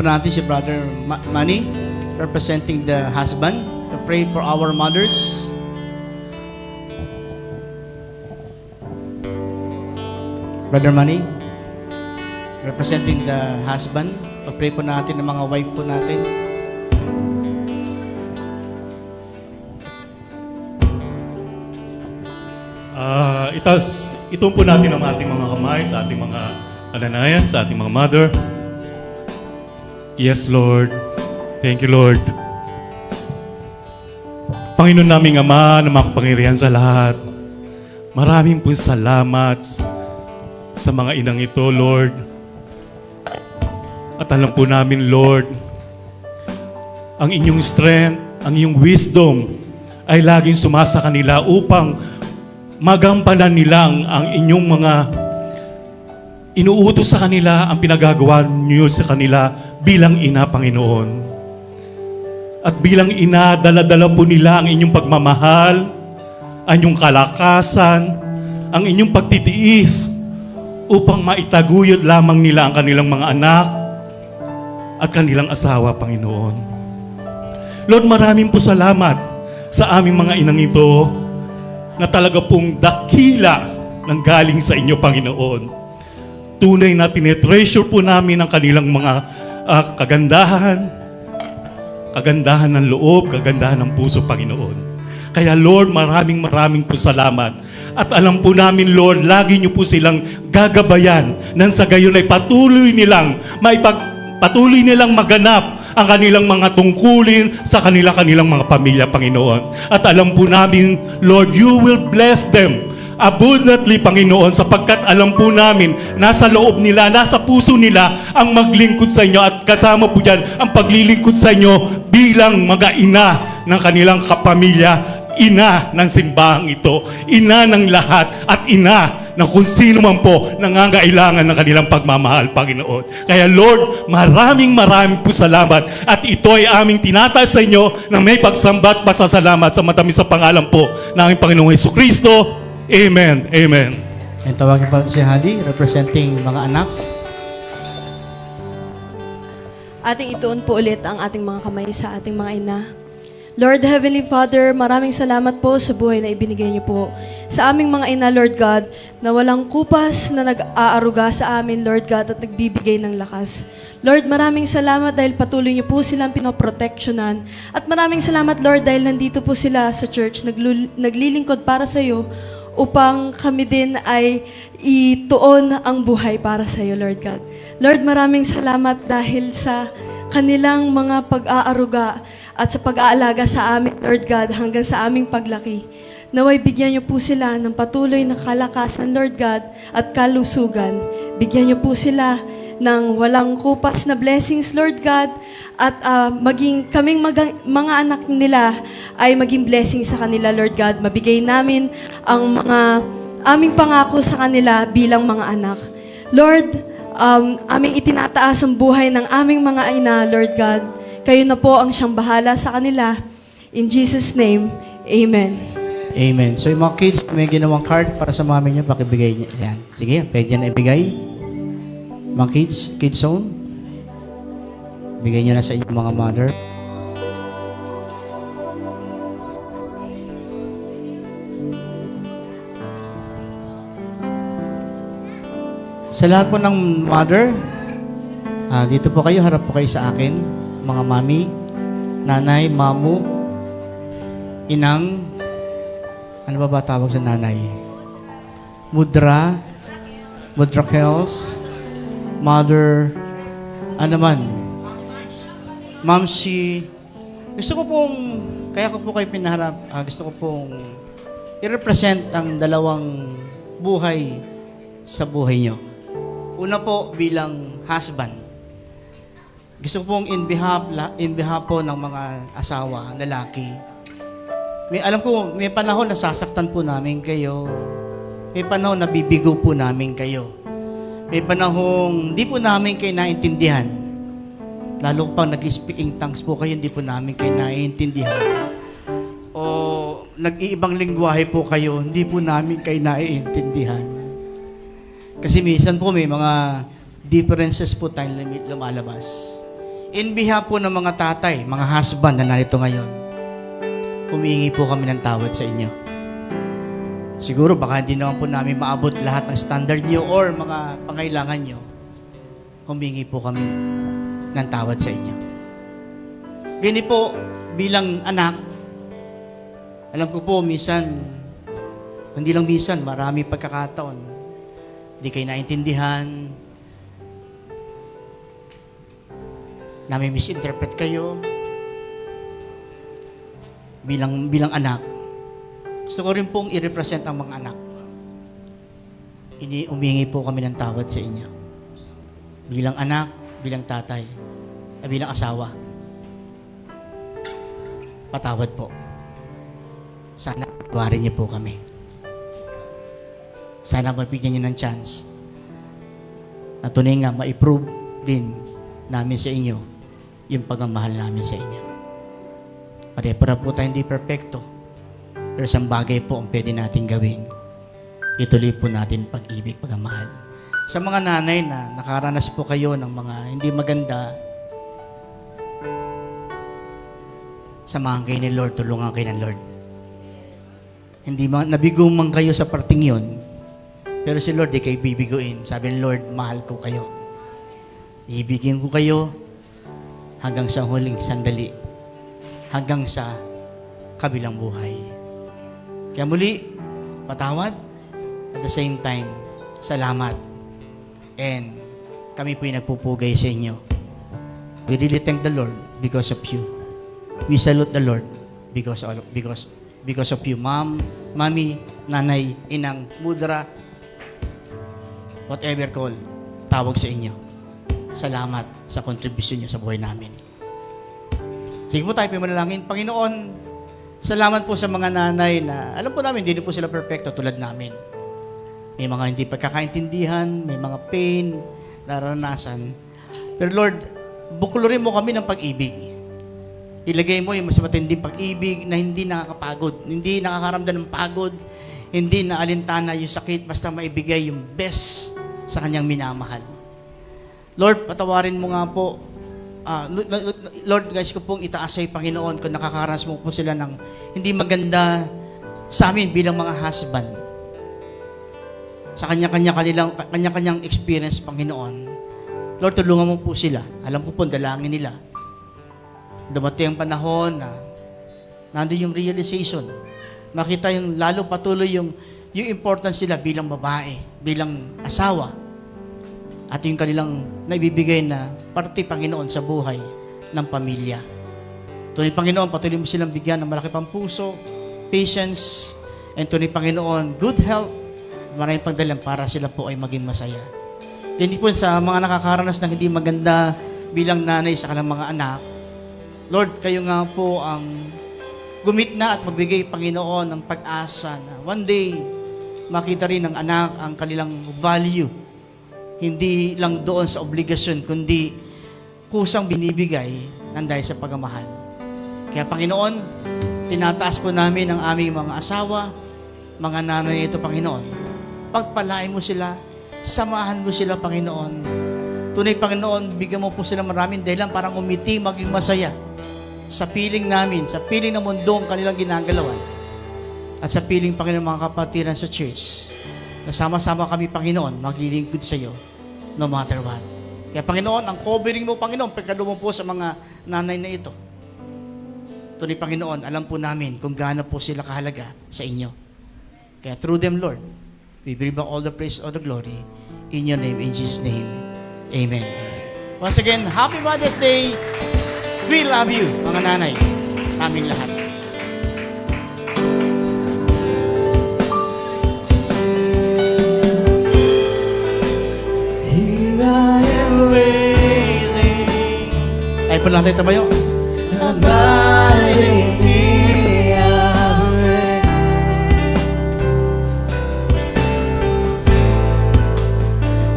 [SPEAKER 3] natin si Brother Manny, representing the husband, to pray for our mothers. Brother Manny, representing the husband, pag-pray po natin ng mga wife po natin.
[SPEAKER 10] Itong po natin ang ating mga kamay sa ating mga alanayan, sa ating mga mother. Yes, Lord. Thank you, Lord. Panginoon naming Ama na makapangyarihan sa lahat, maraming po salamat sa mga inang ito, Lord. At alam po namin, Lord, ang inyong strength, ang inyong wisdom ay laging sumasa kanila upang magampanan nila ang inyong mga inuutos sa kanila, ang pinagagawa niyo sa kanila bilang ina, Panginoon. At bilang ina, dala-dala po nila ang inyong pagmamahal, ang inyong kalakasan, ang inyong pagtitiis upang maitaguyod lamang nila ang kanilang mga anak at kanilang asawa, Panginoon. Lord, maraming po salamat sa aming mga inang ito na talaga pong dakila ng galing sa inyo, Panginoon. Tunay na tinetreasure po namin ang kanilang mga kagandahan ng loob, kagandahan ng puso, Panginoon. Kaya Lord, maraming po salamat. At alam po namin, Lord, lagi niyo po silang gagabayan nang sa gayon ay patuloy nilang maganap ang kanilang mga tungkulin sa kanilang mga pamilya, Panginoon. At alam po namin, Lord, you will bless them abundantly, Panginoon, sapagkat alam po namin, nasa loob nila, nasa puso nila ang maglingkod sa inyo at kasama po dyan ang paglilingkod sa inyo bilang mga ina ng kanilang kapamilya, ina ng simbahang ito, ina ng lahat at ina ng kung sino man po nangangailangan ng kanilang pagmamahal, Panginoon. Kaya Lord, maraming po salamat at ito ay aming tinataas sa inyo na may pagsamba at pasasalamat sa matamis sa pangalan po ng aming Panginoong Jesucristo. Amen. Amen.
[SPEAKER 3] And tawagin pa si Hadi, representing mga anak.
[SPEAKER 4] Ating ituon po ulit ang ating mga kamay sa ating mga ina. Lord Heavenly Father, maraming salamat po sa buhay na ibinigay niyo po sa aming mga ina, Lord God, na walang kupas na nag-aaruga sa amin, Lord God, at nagbibigay ng lakas. Lord, maraming salamat dahil patuloy niyo po silang pinoproteksyonan. At maraming salamat, Lord, dahil nandito po sila sa church, naglilingkod para sa iyo, upang kami din ay ituon ang buhay para sa iyo, Lord God. Lord, maraming salamat dahil sa kanilang mga pag-aaruga at sa pag-aalaga sa amin, Lord God, hanggang sa aming paglaki. Naway bigyan niyo po sila ng patuloy na kalakasan, Lord God, at kalusugan. Bigyan niyo po sila ng walang kupas na blessings, Lord God, at maging kaming mga anak nila ay maging blessing sa kanila, Lord God. Mabigay namin ang mga aming pangako sa kanila bilang mga anak. Lord, aming itinataas ang buhay ng aming mga ina, Lord God. Kayo na po ang siyang bahala sa kanila. In Jesus' name, Amen.
[SPEAKER 3] Amen. So yung mga kids, may ginawang card para sa mami niyo, pakibigay niya. Yan. Sige, pwede na ibigay. Mga kids, kids zone. Bigay niyo na sa inyong mga mother. Sa lahat po ng mother, dito po kayo, harap po kayo sa akin. Mga mami, nanay, mamu, inang, ano ba tawag sa nanay? Mudra Kels, mother, ano man, mamsi. Gusto ko pong, kaya ko po kayo pinaharap, gusto ko pong i-represent ang dalawang buhay sa buhay nyo. Una po bilang husband. Gusto ko pong in behalf po ng mga asawa, lalaki. Alam ko, may panahon na sasaktan po namin kayo. May panahon na bibigo po namin kayo. May panahon di po namin kayo naintindihan. Lalo pang nag-speak in tongues po kayo, hindi po namin kayo naiintindihan. O nag-iibang lingwahe po kayo, hindi po namin kayo naiintindihan. Kasi minsan po may mga differences po tayong lumalabas. in behalf po ng mga tatay, mga husband na narito ngayon, humihingi po kami ng tawad sa inyo. Siguro baka hindi naman po namin maabot lahat ng standard nyo or mga pangailangan nyo. Humingi po kami ng tawad sa inyo. Ganyan po, bilang anak, alam ko po, minsan, hindi lang minsan, marami pagkakataon, hindi kayo naintindihan, namin misinterpret kayo, bilang anak. Gusto ko rin pong i-represent ang mga anak. Umingi po kami ng tawad sa inyo. Bilang anak, bilang tatay, bilang asawa. Patawad po. Sana patawarin niyo po kami. Sana mabigyan niyo ng chance na tunay nga ma-improve din namin sa inyo yung pagmamahal namin sa inyo. Pare-para po tayo hindi perfecto. Pero isang bagay po ang pwede natin gawin. Ituloy po natin pag-ibig, pagmamahal. Sa mga nanay na nakaranas po kayo ng mga hindi maganda, samahan kayo ni Lord, tulungan kayo ng Lord. Hindi nabigo man kayo sa parting yun, pero si Lord di kayo bibiguin. Sabi ni Lord, mahal ko kayo. Ibigin ko kayo hanggang sa huling sandali, hanggang sa kabilang buhay. Kaya muli, patawad, at the same time, salamat. And kami po yung nagpupugay sa inyo. We really thank the Lord because of you. We salute the Lord because of you. Ma'am, mami, nanay, inang, mudra, whatever call, tawag sa inyo. Salamat sa contribution nyo sa buhay namin. Sige po tayo, pimanalangin. Panginoon, salamat po sa mga nanay na, alam po namin, hindi po sila perfecto tulad namin. May mga hindi pagkakaintindihan, may mga pain, naranasan. Pero Lord, buklurin mo kami ng pag-ibig. Ilagay mo yung mas matinding pag-ibig na hindi nakakapagod, hindi nakakaramdam ng pagod, hindi naalintana yung sakit, basta maibigay yung best sa kanyang minamahal. Lord, patawarin mo nga po. Lord, guys ko pong itaas sa'yo, Panginoon, kung nakakaranas mo po sila ng hindi maganda sa amin bilang mga husband. Sa kanya-kanyang experience, Panginoon. Lord, tulungan mo po sila. Alam ko po, dalangin nila. Dumating ang panahon na nandun yung realization. Makita yung lalo patuloy yung importance nila bilang babae, bilang asawa. At yung kanilang naibibigay na parte, Panginoon, sa buhay ng pamilya. Tunay, Panginoon, patuloy mo silang bigyan ng malaki pang puso, patience, and tunay, Panginoon, good health, maraming pagdalang para sila po ay maging masaya. Hindi po sa mga nakakaranas ng hindi maganda bilang nanay sa kanilang mga anak, Lord, kayo nga po ang gumitna at magbigay, Panginoon, ng pag-asa na one day, makita rin ng anak ang kanilang value. Hindi lang doon sa obligasyon, kundi kusang binibigay ng dahil sa pagmamahal. Kaya Panginoon, tinataas po namin ang aming mga asawa, mga nanay ito, Panginoon. Pagpalain mo sila, samahan mo sila, Panginoon. Tunay, Panginoon, bigyan mo po sila maraming dahilan parang umiti, maging masaya sa piling namin, sa piling ng mundo ang kanilang ginagalawan, at sa piling, Panginoon, mga kapatiran sa church. Nasama-sama kami, Panginoon, maglilingkod sa iyo, no matter what. Kaya, Panginoon, ang covering mo, Panginoon, pagkado mo po sa mga nanay na ito. Tunay, Panginoon, alam po namin kung gaano po sila kahalaga sa inyo. Kaya through them, Lord, we bring back all the praise, all the glory. In your name, in Jesus' name, amen. Once again, Happy Mother's Day. We love you, mga nanay, namin lahat. Ay po lang tayo tumayo.
[SPEAKER 7] Abiding in your grace.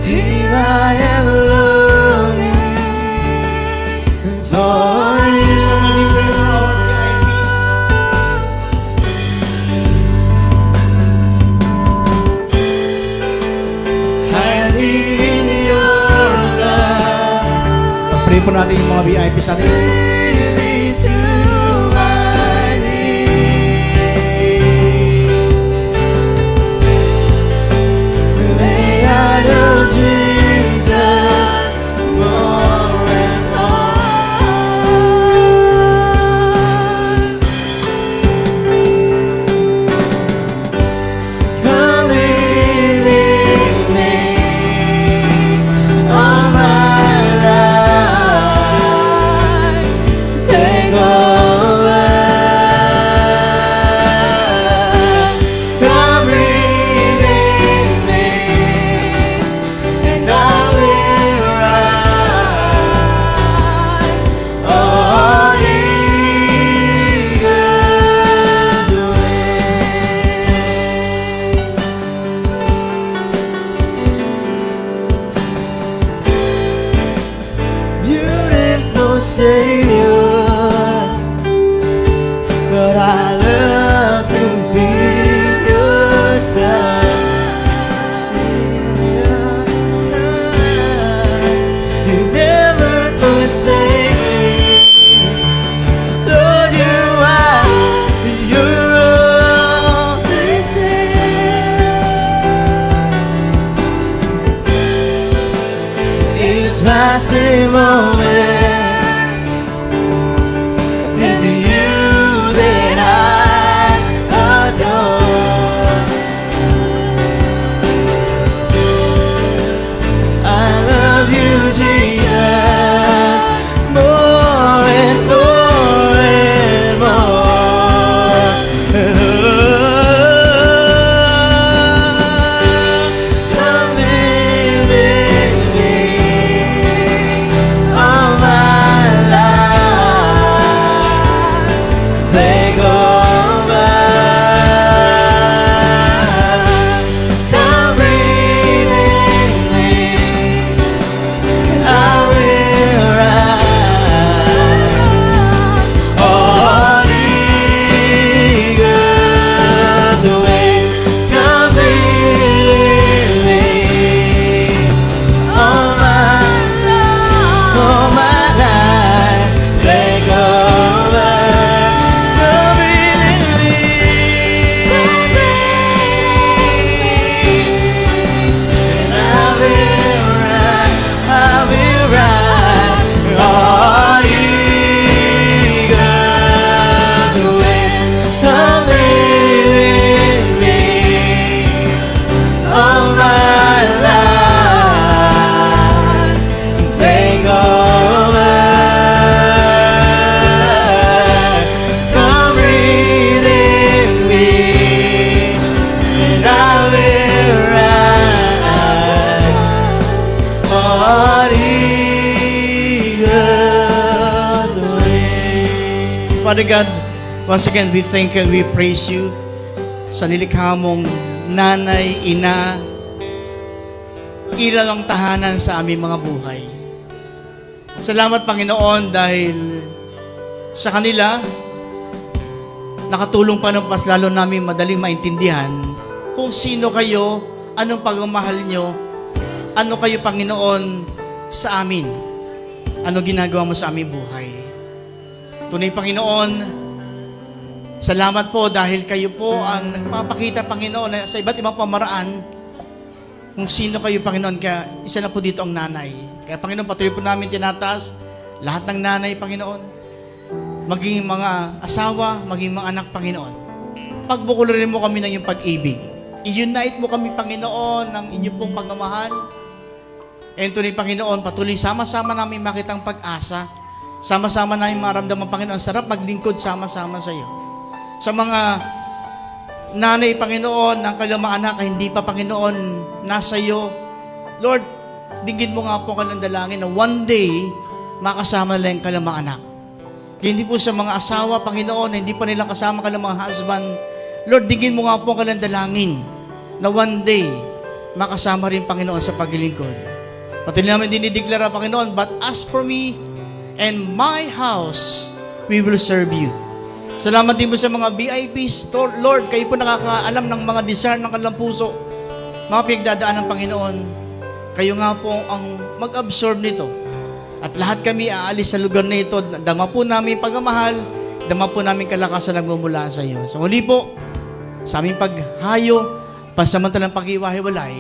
[SPEAKER 7] Here I am longing for you.
[SPEAKER 3] Somebody pray for our VIPs.
[SPEAKER 7] I need your love.
[SPEAKER 3] Pray po po natin yung mga VIPs natin.
[SPEAKER 7] Bring me to my knees. May I know Jesus more and more. Come live in me all my life. Take over. Come breathe in me, and I will ride on eagle's wings. Beautiful Savior, but I love to feel your touch. You never forsake me, Lord. You're all they say. Each passing moment, it's you that I adore. I love you, Jesus, more and more and more. Come live in me all my life. Take over. Come breathe in me, and I will ride on eagle's wings. Come breathe in me all my life. Take over. Come breathe in me, and I will ride on eagle's wings. Come live in me all my life. Take over. Come breathe in me, and I will ride on eagle's wings.
[SPEAKER 3] Father God, once again, we thank you and we praise you sa nilikha mong nanay, ina, ilaw ang tahanan sa aming mga buhay. Salamat, Panginoon, dahil sa kanila, nakatulong pa ng mas lalo namin madaling maintindihan kung sino kayo, anong pagmamahal nyo, ano kayo, Panginoon, sa amin. Ano ginagawa mo sa aming buhay. Tunay, Panginoon, salamat po dahil kayo po ang nagpapakita, Panginoon, sa iba't ibang pamaraan kung sino kayo, Panginoon. Kaya isa na po dito ang nanay. Kaya, Panginoon, patuloy po namin tinataas lahat ng nanay, Panginoon. Maging mga asawa, maging mga anak, Panginoon. Pagbukulorin mo kami ng iyong pag-ibig. I-unite mo kami, Panginoon, ng inyong pong pagmamahal. And tunay, Panginoon, patuloy sama-sama namin makitang pag-asa. Sama-sama namin maramdaman, Panginoon. Sarap maglingkod sama-sama sa iyo. Sa mga nanay, Panginoon, ng kanilang mga anak, hindi pa, Panginoon, nasa iyo. Lord, digin mo nga po kanilang dalangin na one day, makasama nila yung kanilang mga anak. Kaya hindi po sa mga asawa, Panginoon, na hindi pa nila kasama kanilang mga husband. Lord, digin mo nga po kanilang dalangin na one day, makasama rin, Panginoon, sa paglilingkod. Patuloy namin dinideklara, Panginoon, but as for me and my house, we will serve you. Salamat din po sa mga VIPs. Lord, kayo po nakakaalam ng mga desire ng kanilang puso. Mga pinagdadaan ng Panginoon. Kayo nga po ang mag-absorb nito. At lahat kami aalis sa lugar na ito. Dama po namin pagmamahal, dama po namin kalakasan na nagmumula sa iyo. So muli po, sa aming paghayo, pansamantalang pag-iwahiwalay,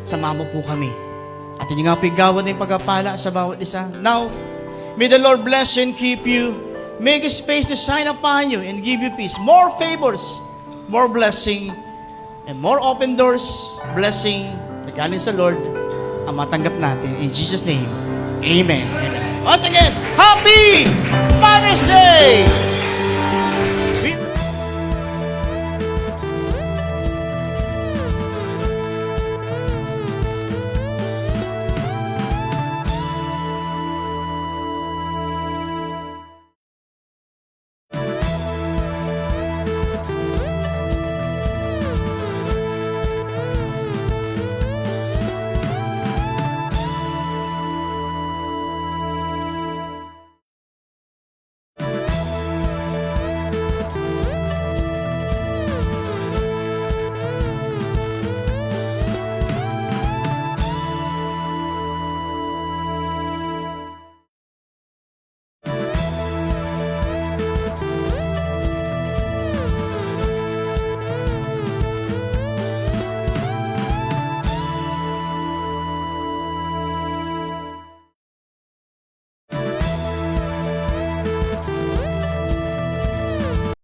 [SPEAKER 3] sama mo po kami. At inyo nga po igawan ng pagpapala sa bawat isa. Now, may the Lord bless you and keep you. Make His face to shine upon you and give you peace. More favors, more blessing, and more open doors, blessing na galing sa Lord ang matanggap natin. In Jesus' name, Amen. Amen. Once again, Happy Father's Day!